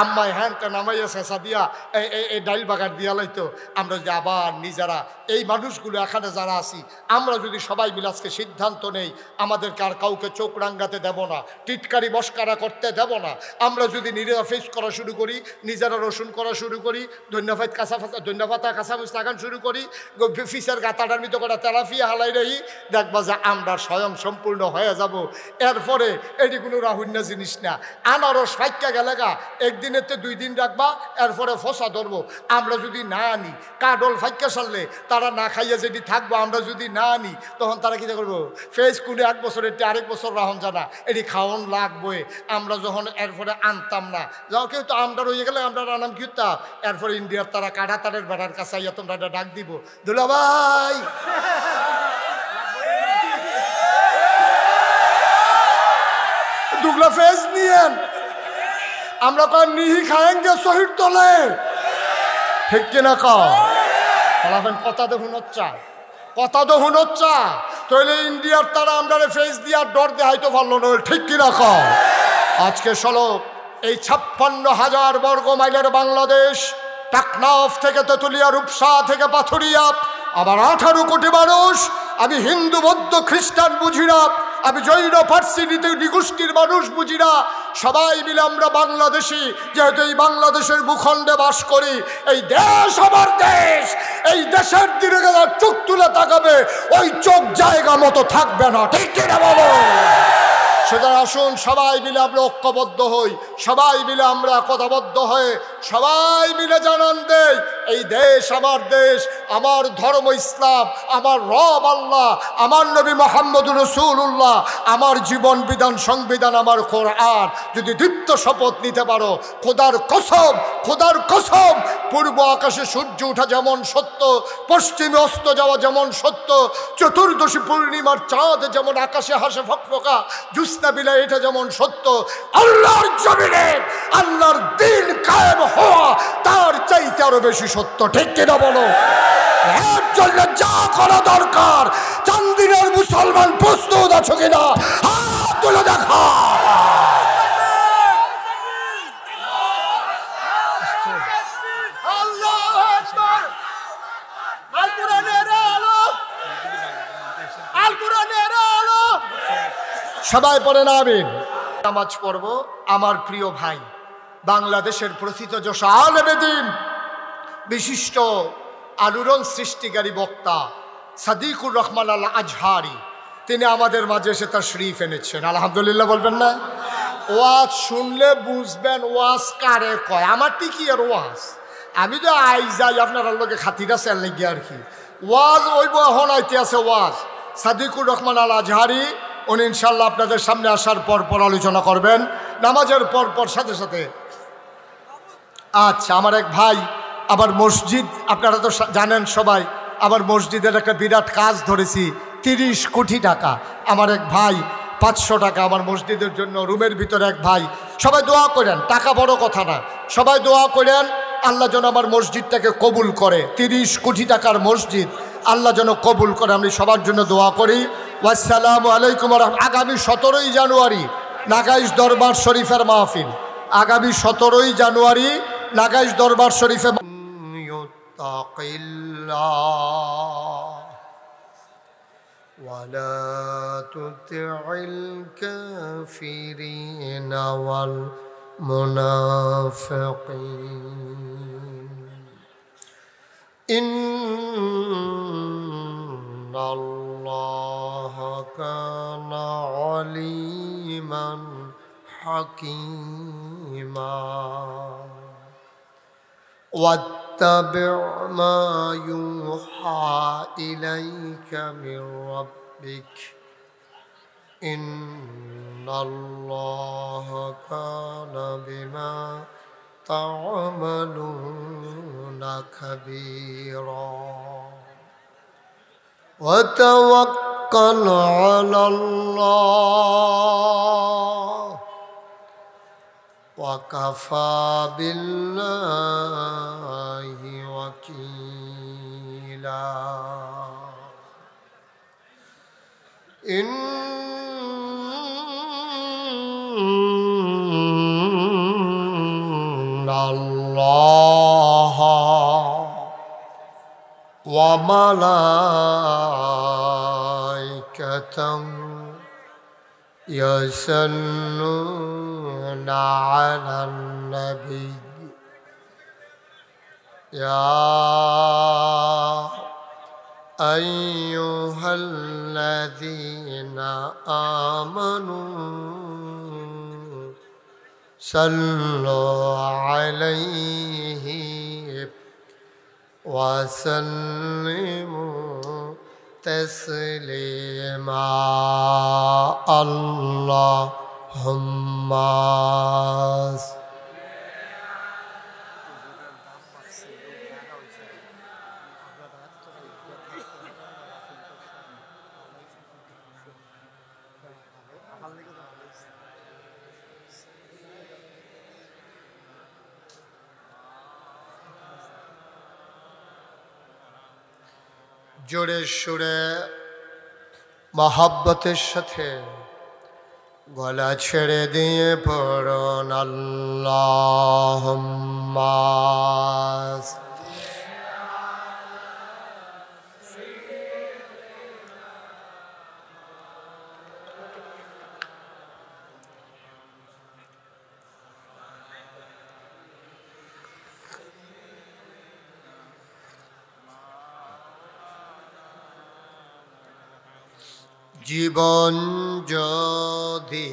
আম্মায় হ্যানটা নামাইয়া শেষা দিয়া এই ডাইল বাগার দিয়া লাইতো। আমরা যদি আবার নিজেরা এই মানুষগুলো এখানে যারা আছি আমরা যদি সবাই মিলে আজকে সিদ্ধান্ত নেই আমাদেরকে আর কাউকে চোখ রাঙ্গাতে দেব না, টিটকারি মস্কারা করতে দেব না। আমরা যদি নিজেরা ফেস করা শুরু করি, নিজেরা রসুন করা শুরু করি, ধন্যবাদ ধন্যবাদ কাঁচামরিচ লাগান শুরু করি, ফিসের গাতাটার মতো করে তেলাফিয়া হালাই রহি, দেখবা যে আমরা স্বয়ং সম্পূর্ণ হয়ে যাব। এরপরে এটি কোনো রাহুন্য জিনিস না। আনারস ফাইকা গেলেগা একদিনের তো 2 দিন রাখবা, এরপরে ফসা ধরবো। আমরা যদি না আনি কাডল ফাইকা সারলে তারা না খাইয়া যেটি থাকবো, আমরা যদি না আনি তখন তারা কী করবো ফেস কুনে 1 বছর এটি আরেক বছর রাহন জানা এটি খাওয়ান লাগবে। আমরা যখন এরপরে আনতাম না যাও কেউ তো আমরা রয়ে গেলে আমরা রান্নাম কিনতাম, এরপরে ইন্ডিয়ার তারা কাটা তারের বেড়ার কাছে আইয়া তোমরা ডাক দিব দুলা ভাই দুগলা ফেস নিয়েন আমরা কয় নিহি খায়েঙ্গে শহীদ তলে ঠিক কিনা কলাফেন কথা দেখুন হচ্ছা কথা তো হুনচ্ছা তইলে ইন্ডিয়ার তারা আমরা ফেস দিয়া ডর দেখাইতে পারলো না ঠিক কিনা আজকে চলো এই 56,000 বর্গ মাইলের বাংলাদেশ টাকনাফ থেকে তেতুলিয়া রূপসা থেকে পাথুরিয়া আবার 18 কোটি মানুষ। আমি হিন্দু বৌদ্ধ খ্রিস্টান বুঝি না, আমি জৈন ফার্সি নিগোষ্ঠীর মানুষ বুঝি না, সবাই মিলে আমরা বাংলাদেশি। যেহেতু এই বাংলাদেশের ভূখণ্ডে বাস করি, এই দেশ আমার দেশ, এই দেশের দিকে যারা চোখ তুলে তাকাবে ওই চোখ জায়গা মতো থাকবে না ঠিক কিনা বলো। সুতরাং আসুন সবাই মিলে আমরা ঐক্যবদ্ধ হই, সবাই মিলে আমরা একতাবদ্ধ হয়ে সবাই মিলে জানান দেই এই দেশ আমার দেশ, আমার ধর্ম ইসলাম, আমার রব আল্লাহ, আমার নবী মুহাম্মদুর রাসূলুল্লাহ, আমার জীবন বিধান সংবিধান আমার কোরআন। যদি দীপ্ত শপথ নিতে পারো খোদার কসম, খোদার কসম, পূর্ব আকাশে সূর্য ওঠা যেমন সত্য, পশ্চিমে অস্ত যাওয়া যেমন সত্য, চতুর্দশী পূর্ণিমার চাঁদ যেমন আকাশে হাসে ফকফকা জুস্তা বিলা এটা যেমন সত্য, আল্লাহর জমিনে আল্লাহর দ্বীন কায়েম হওয়া তার চাইতে আরো বেশি সত্য ঠিক কিনা বলো। এর জন্য যা করা দরকার চান্দিনার মুসলমান প্রস্তুত আছো কিনা হাত তুলে দেখা। সবাই পড়েন আমিন। নামাজ পড়ব আমার প্রিয় ভাই বাংলাদেশের প্রথিত যশা আলেমে দ্বীন বিশিষ্ট আলোড়ন সৃষ্টিকারী বক্তা সাদিকুর রহমান আল আজহারি তিনি আমাদের মাঝে এসে তার শরীফ এনেছেন। আলহামদুলিল্লাহ বলবেন না? ওয়াজ শুনলে বুঝবেন ওয়াজ কারে কয়। আমার টিকি আর ওয়াজ আমি তো আই যাই আপনার লোকে খাতিরা সেল লেগে আর কি ওয়াজ ওইব এখন আইতে আছে ওয়াজ। সাদিকুর রহমান আল আজহারি উনি ইনশাল্লাহ আপনাদের সামনে আসার পর পর আলোচনা করবেন নামাজের পর পর সাথে সাথে। আচ্ছা আমার এক ভাই আমার মসজিদ, আপনারা তো জানেন সবাই, আমার মসজিদের একটা বিরাট কাজ ধরেছি, 30 কোটি টাকা। আমার এক ভাই 500 টাকা আমার মসজিদের জন্য, রুমের ভিতরে এক ভাই। সবাই দোয়া করেন, টাকা বড় কথা না, সবাই দোয়া করেন আল্লাহ যেন আমার মসজিদটাকে কবুল করে। 30 কোটি টাকার মসজিদ আল্লাহ যেন কবুল করে, আমি সবার জন্য দোয়া করি। আসসালামু আলাইকুম। আগামী 17ই জানুয়ারি নাগাইশ দরবার শরীফের মাহফিল, আগামী 17ই জানুয়ারি নাগাইশ দরবার শরীফে। ولا تطع الكافرين والمنافقين إن الله كان عليما حكيما واتبع ما يوحى إليك من ربك إن الله كان بما تعملون خبيرا وتوكل على الله وكفى بالله وكيلا إن الله وملائكته يصلون على النبي يا أيها الذين آمنوا صلوا عليه وسلموا تسليما اللهم জোরে সুরে মহব্বতের সাথে গলা ছেড়ে দিয়ে পড়ুন আল্লাহুম্মা জীবন যদি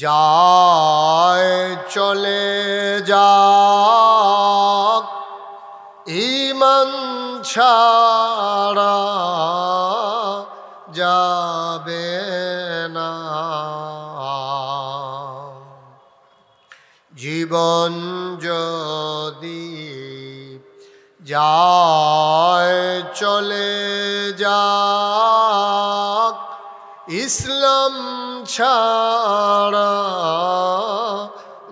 যায় চলে যাক ঈমান ছাড়া যাবে না জীবন যদি যায় চলে যাক ইসলাম ছাড়া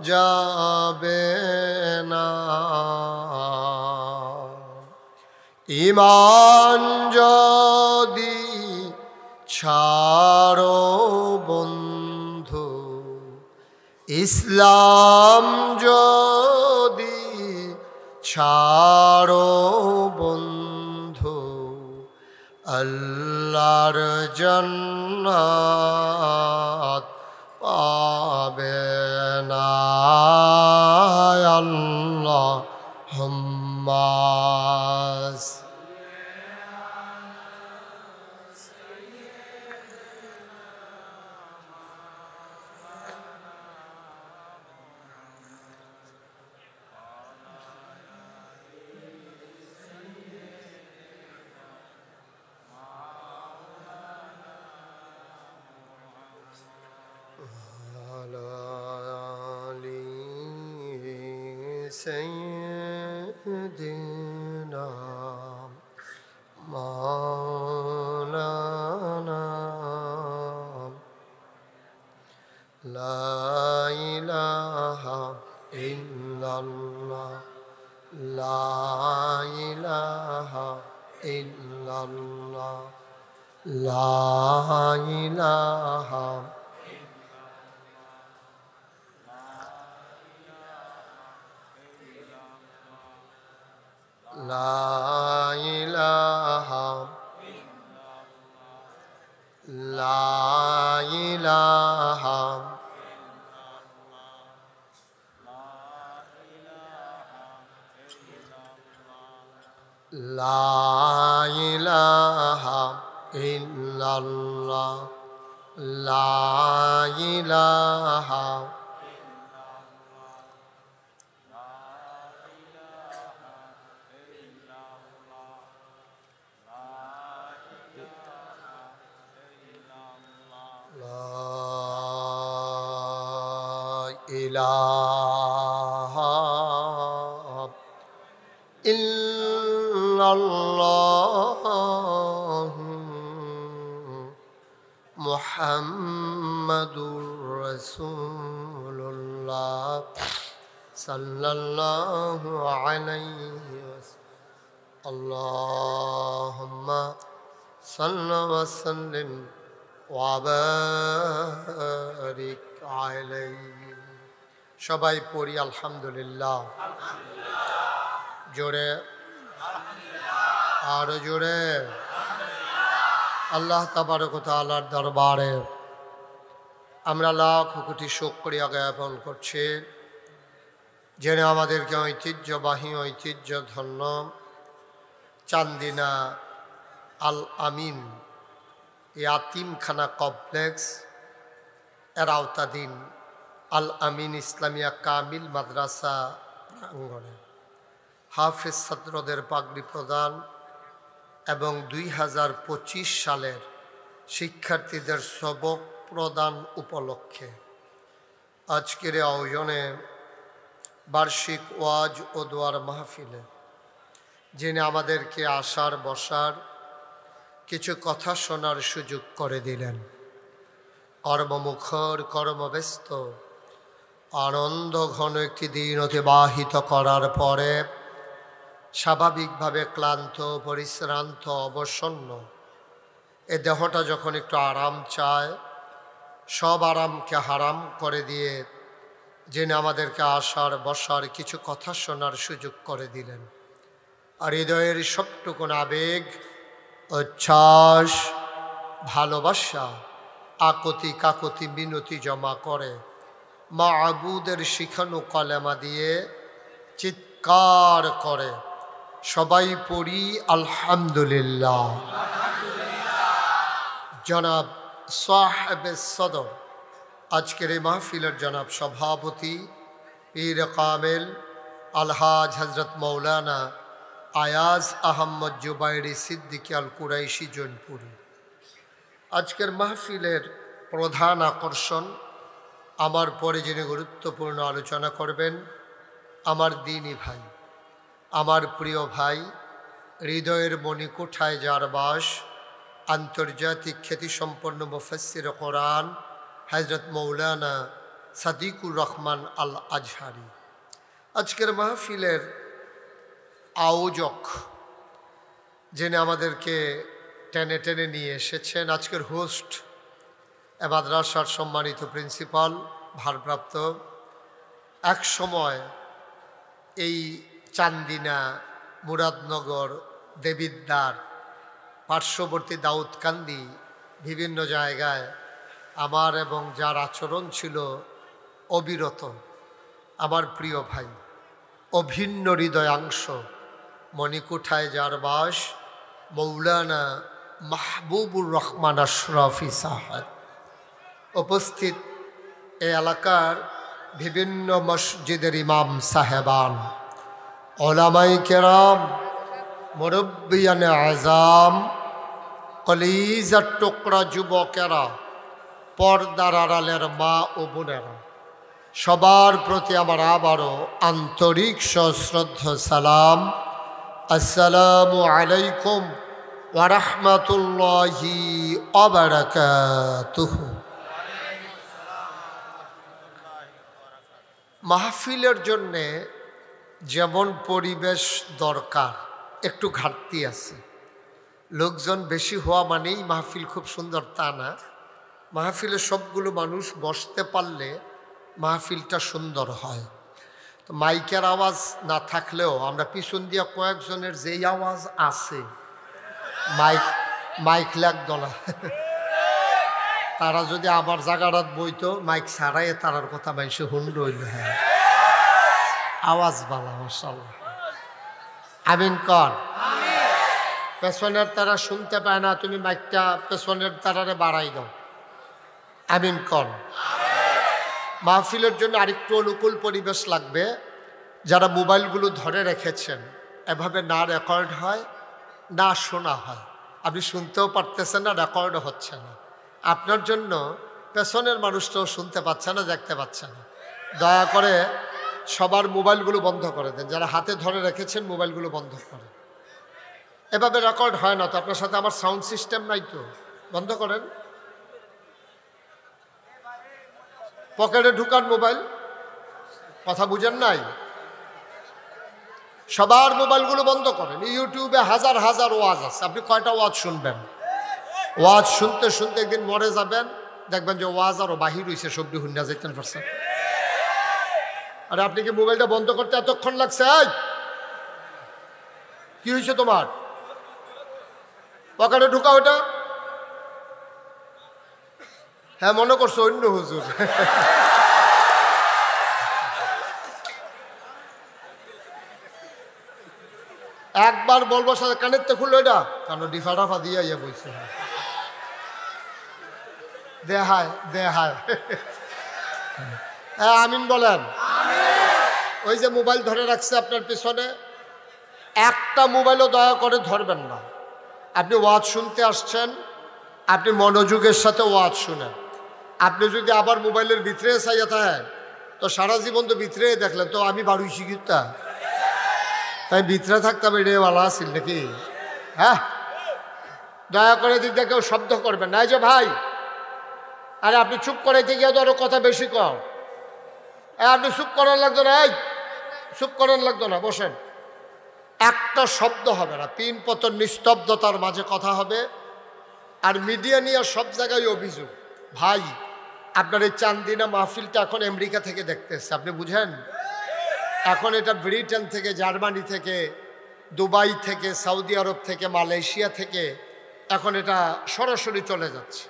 যাবে না ঈমান যদি ছাড়ো বন্ধু ইসলাম যদি ছাড়ো বন্ধু আল্লাহর জান্নাত পাবে না আল্লাহুম্মা سيدنا مولانا لا إله إلا الله لا إله إلا الله لا إله لا إله لا إله لا إله إلا الله لا إله إله إلا الله محمد رسول الله صلى الله عليه وسلم اللهم صل وسلم وبارك عليه সবাই পড়ি আলহামদুলিল্লাহ জোরে আর জোরে আল্লাহ তাবারক ওয়া তাআলার দরবারে আমরা লাখ কোটি শুকরিয়া জ্ঞাপন করছি যিনি আমাদেরকে ঐতিহ্যবাহী ঐতিহ্যধন্য চান্দিনা আল আমিন ইয়াতিমখানা কমপ্লেক্স এর আওতাধীন আল আমিন ইসলামিয়া কামিল মাদ্রাসা প্রাঙ্গণে হাফেজ ছাত্রদের পাগড়ি প্রদান এবং 2025 সালের শিক্ষার্থীদের সবক প্রদান উপলক্ষে আজকের আয়োজনে বার্ষিক ওয়াজ ও দোয়ার মাহফিলে যিনি আমাদেরকে আসার বসার কিছু কথা শোনার সুযোগ করে দিলেন কর্মমুখর কর্মব্যস্ত আনন্দ ঘন একটি দিন অতিবাহিত করার পরে স্বাভাবিকভাবে ক্লান্ত পরিশ্রান্ত অবসন্ন এ দেহটা যখন একটু আরাম চায় সব আরামকে হারাম করে দিয়ে যিনি আমাদেরকে আসার বসার কিছু কথা শোনার সুযোগ করে দিলেন আর হৃদয়ের সবটুকুন আবেগ উচ্ছ্বাস ভালোবাসা আকতি কাকতি মিনতি জমা করে মাবুদের শিখানো কলেমা দিয়ে চিৎকার করে সবাই পড়ি আলহামদুলিল্লাহ জনাব সাহেবে সদর আজকের এই মাহফিলের জনাব সভাপতি পীর কামেল আলহাজ হজরত মৌলানা আয়াজ আহম্মদ জুবাইরি সিদ্দিকী আল কুরাইশি জৈনপুরী আজকের মাহফিলের প্রধান আকর্ষণ আমার পরে যিনি গুরুত্বপূর্ণ আলোচনা করবেন আমার দ্বীনী ভাই আমার প্রিয় ভাই হৃদয়ের মণিকোঠায় যার বাস আন্তর্জাতিক খ্যাতিসম্পন্ন মুফাসসির কোরআন হযরত মৌলানা সাদিকুর রহমান আল আজহারি আজকের মাহফিলের আয়োজক যিনি আমাদেরকে টেনে টেনে নিয়ে এসেছেন আজকের হোস্ট এ মাদ্রাসার সম্মানিত প্রিন্সিপাল ভারপ্রাপ্ত এক সময় এই চান্দিনা মুরাদনগর দেবিদ্বার পার্শ্ববর্তী দাউদকান্দি বিভিন্ন জায়গায় আমার এবং যার আচরণ ছিল অবিরত আমার প্রিয় ভাই অভিন্ন হৃদয়াংশ মণিকোঠায় যার বাস মৌলানা মাহবুবুর রহমান আশরাফি সাহেব উপস্থিত এই এলাকার বিভিন্ন মসজিদের ইমাম সাহেবান ওলামাই কেরাম মুরব্বিয়ানে আজাম কলিজার টুকরা যুবকেরা পর্দার আড়ালের মা ও বোনেরা সবার প্রতি আমার আবারও আন্তরিক সশ্রদ্ধ সালাম। আসসালামু আলাইকুম ওয়া রাহমাতুল্লাহি ওয়া বারাকাতুহু। মাহফিলের জন্যে যেমন পরিবেশ দরকার, একটু ঘাটতি আছে। লোকজন বেশি হওয়া মানেই মাহফিল খুব সুন্দর তা না। মাহফিলে সবগুলো মানুষ বসতে পারলে মাহফিলটা সুন্দর হয়। তো মাইকের আওয়াজ না থাকলেও আমরা পিছন দিয়া কয়েকজনের যেই আওয়াজ আছে মাইক লাগতো না, তারা যদি আমার জায়গাটাত বইতো মাইক ছাড়াই তারার কথা মাইসে হুন্ড হইল। হ্যাঁ, আওয়াজ বালা মাশাআল্লাহ। আমিন কর। পেছনের তারা শুনতে পায় না, তুমি মাইকটা পেছনের তারারে বাড়াই দাও। আমিন কর। মাহফিলের জন্য আরেকটু অনুকূল পরিবেশ লাগবে। যারা মোবাইলগুলো ধরে রেখেছেন, এভাবে না রেকর্ড হয় না শোনা হয়, আপনি শুনতেও পারতেছেন না, রেকর্ডও হচ্ছে না। আপনার জন্য পেছনের মানুষটাও শুনতে পাচ্ছে না, দেখতে পাচ্ছে না। দয়া করে সবার মোবাইলগুলো বন্ধ করে দেন। যারা হাতে ধরে রেখেছেন মোবাইলগুলো বন্ধ করেন। এভাবে রেকর্ড হয় না তো। আপনার সাথে আমার সাউন্ড সিস্টেম নাই তো, বন্ধ করেন। পকেটে ঢুকান মোবাইল, কথা বুঝেন নাই? সবার মোবাইলগুলো বন্ধ করেন। ইউটিউবে হাজার হাজার ওয়াজ আছে, আপনি কয়টা ওয়াজ শুনবেন? ওয়াজ শুনতে শুনতে একদিন মরে যাবেন, দেখবেন যে ওয়াজ আরো বাহির হয়েছে, সবটি হুন্ডা যেতেন পারছেন। আরে আপনি কি মোবাইলটা বন্ধ করতে এতক্ষণ লাগছে? কি হয়েছে তোমার? পকেটে ঢুকা ওটা। হ্যাঁ, মনে করছো অন্য হুজুর। একবার বলবো সাথে কানের তো খুললো এটা, কারণ ডিফা ডাফা দিয়ে ইয়ে বলছে। দেহায় দেহায়। হ্যাঁ, আমিন বলেন। ওই যে মোবাইল ধরে রাখছে আপনার পিছনে, একটা মোবাইলও দয়া করে ধরবেন না। আপনি ওয়াজ শুনতে আসছেন, আপনি মনোযোগের সাথে ওয়াজ শুনেন। আপনি যদি আবার মোবাইলের ভিতরে চাইয়া থাকেন তো সারা জীবন তো ভিতরে দেখলেন, তো আমি বাড়ি শিখিতা তাই ভিতরে থাকতাম, এটাই ভালো আসিল নাকি? হ্যাঁ, দয়া করে দিকটা কেউ শব্দ করবেন না। এই যে ভাই, আরে আপনি চুপ করাইতে গিয়ে তো আরো কথা বেশি কর। আপনি চুপ করার লাগতো না, এই চুপ করার লাগতো না, বসেন। একটা শব্দ হবে না, তিন পতন নিস্তব্ধতার মাঝে কথা হবে। আর মিডিয়া নিয়ে সব জায়গায় অভিযোগ। ভাই, আপনার এই চান্দিনা মাহফিলটা এখন আমেরিকা থেকে দেখতেছে, আপনি বুঝেন? এখন এটা ব্রিটেন থেকে, জার্মানি থেকে, দুবাই থেকে, সৌদি আরব থেকে, মালয়েশিয়া থেকে এখন এটা সরাসরি চলে যাচ্ছে।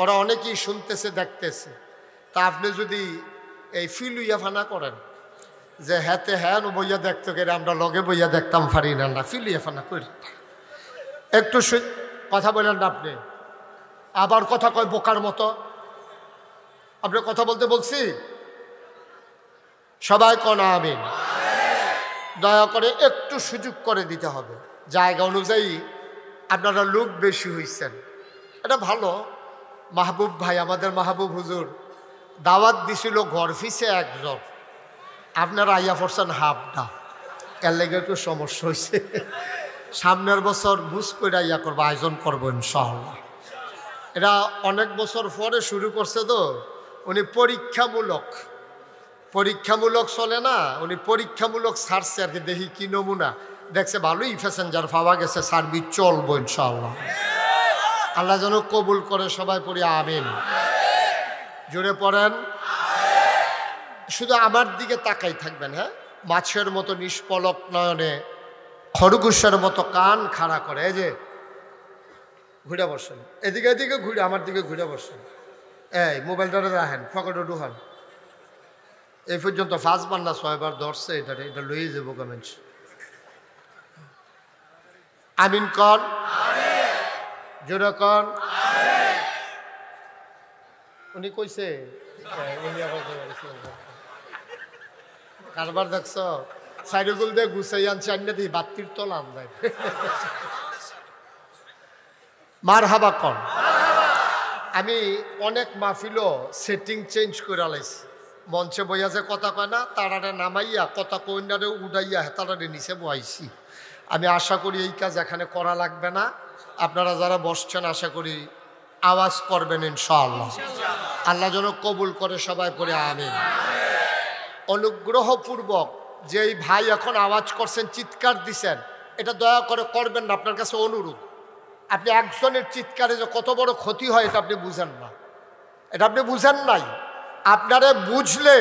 ওরা অনেকেই শুনতেছে, দেখতেছে। তা আপনি যদি এই ফিলুইয়াফানা করেন যে হ্যাতে হ্যাঁ বইয়া দেখতে গেলে আমরা লগে বইয়া দেখতাম পারি না, না ফিলুইয়াফানা করি। একটু কথা বলেন না আপনি, আবার কথা কয় বোকার মতো। আপনি কথা বলতে বলছি, সবাই কনা আমিন। দয়া করে একটু সুযোগ করে দিতে হবে। জায়গা অনুযায়ী আপনারা লোক বেশি হইছেন, এটা ভালো। মাহবুব ভাই, আমাদের মাহবুব হুজুর দাওয়াত দিছিল ঘর ফিসে একজন, আপনারা আইয়া পড়ছেন হাফটা, এর লেগে একটু সমস্যা হয়েছে। সামনের বছর বুঝ করে ইয়া করবো, আয়োজন করবো ইনশাআল্লাহ। এটা অনেক বছর পরে শুরু করছে তো, উনি পরীক্ষামূলক চলে না, উনি পরীক্ষামূলক ছাড়ছে আর কি। দেখি কি নমুনা, দেখছে ভালোই প্যাসেঞ্জার পাওয়া গেছে, সার্ভিস চলবো ইনশাআল্লাহ। আল্লাহ যেন কবুল করে, সবাই পড়ি আমিন। জোরে পড়েন। শুধু আমার দিকে তাকাই থাকবেন, হ্যাঁ, মাছের মতো নিষ্পলক নয়নে, খরগোশের মতো কান খাড়া করে। এই যে ঘুরে বসেন, এদিকে এদিকে ঘুরে আমার দিকে ঘুরে বসেন। এই মোবাইলটা রাখেন, পকেটে ঢুকান। এই পর্যন্ত 5 বার না 6 বার ধরছে, এটা লইয়ে যাবো কমেন্ট। আমিন কন, জোরে কন। উনি কইছে, উনি আবার কারবার দেখছ, সাইডগুল দিয়ে গুছাই আনছে, আন্না দিই বাত্তির তলা আন্দায়। মার হাবা কন। আমি অনেক মাহফিলও সেটিং চেঞ্জ করে লাইছি, মঞ্চে বইয়া যে কথা কয় না, তারারে নামাইয়া কথা কইনারে উড়াইয়া তারারে নিচে বয়াইছি। আমি আশা করি এই কাজ এখানে করা লাগবে না। আপনারা যারা বসছেন আশা করি আওয়াজ করবেন ইনশাআল্লাহ। আল্লাহ যেন কবুল করে, সবাই পড়ে আমিন। অনুগ্রহপূর্বক যেই ভাই এখন আওয়াজ করছেন, চিৎকার দিছেন, এটা দয়া করে করবেন না। আপনার কাছে অনুরোধ, আপনি একজনের চিৎকারে যে কত বড় ক্ষতি হয় এটা আপনি বুঝেন না, এটা আপনি বুঝেন নাই। আপনারে বুঝলে,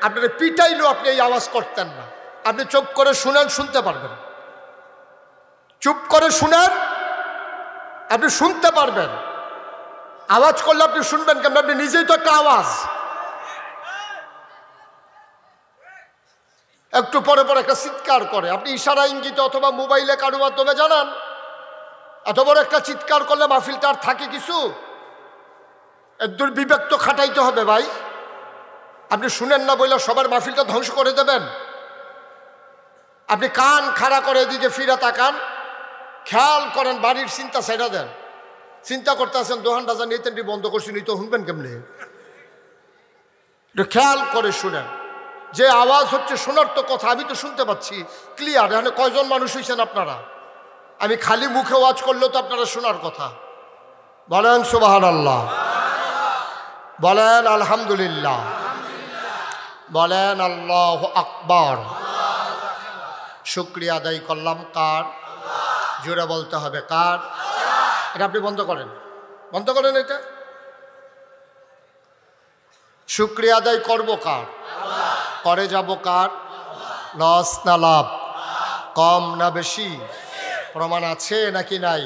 আপনারে পিটাইলেও আপনি এই আওয়াজ করতেন না। আপনি চুপ করে শুনেন, শুনতে পারবেন। চুপ করে শুনেন, আপনি শুনতে পারবেন। আওয়াজ করলে আপনি শুনবেন কেন? আপনি নিজেই তো একটা আওয়াজ। একটু পরে পরে একটা চিৎকার করে, আপনি ইশারা ইঙ্গিতে অথবা মোবাইলে কারো মাধ্যমে জানান। এত বড় একটা চিৎকার করলে মাহফিলটা আর থাকে কিছু? একদূর বিবেক তো খাটাইতে হবে ভাই। আপনি শুনেন না বলে সবার মাহফিলটা ধ্বংস করে দেবেন? আপনি কান খাড়া করে এদিকে ফিরে তাকান, খেয়াল করেন, বাড়ির চিন্তা ছেড়ে দেন। চিন্তা করতে আছেন দোহানটা জানি তেনটি বন্ধ করছি, নি তো শুনবেন কেমনি? খেয়াল করে শুনেন। যে আওয়াজ হচ্ছে শোনার তো কথা, আমি তো শুনতে পাচ্ছি ক্লিয়ার। এখানে কয়জন মানুষ হয়েছেন আপনারা? আমি খালি মুখে ওয়াজ করলেও তো আপনারা শোনার কথা। বলেন সুবহানাল্লাহ, বলেন আলহামদুলিল্লাহ, বলেন আল্লাহু আকবার। শুকরিয়া আদায় করলাম কার? জোরে বলতে হবে কার? এটা আপনি বন্ধ করেন, বন্ধ করেন। এটা শুকরিয়া আদায় করবো কার? করে যাব কার? লস না লাভ? কম না বেশি? প্রমাণ আছে নাকি নাই?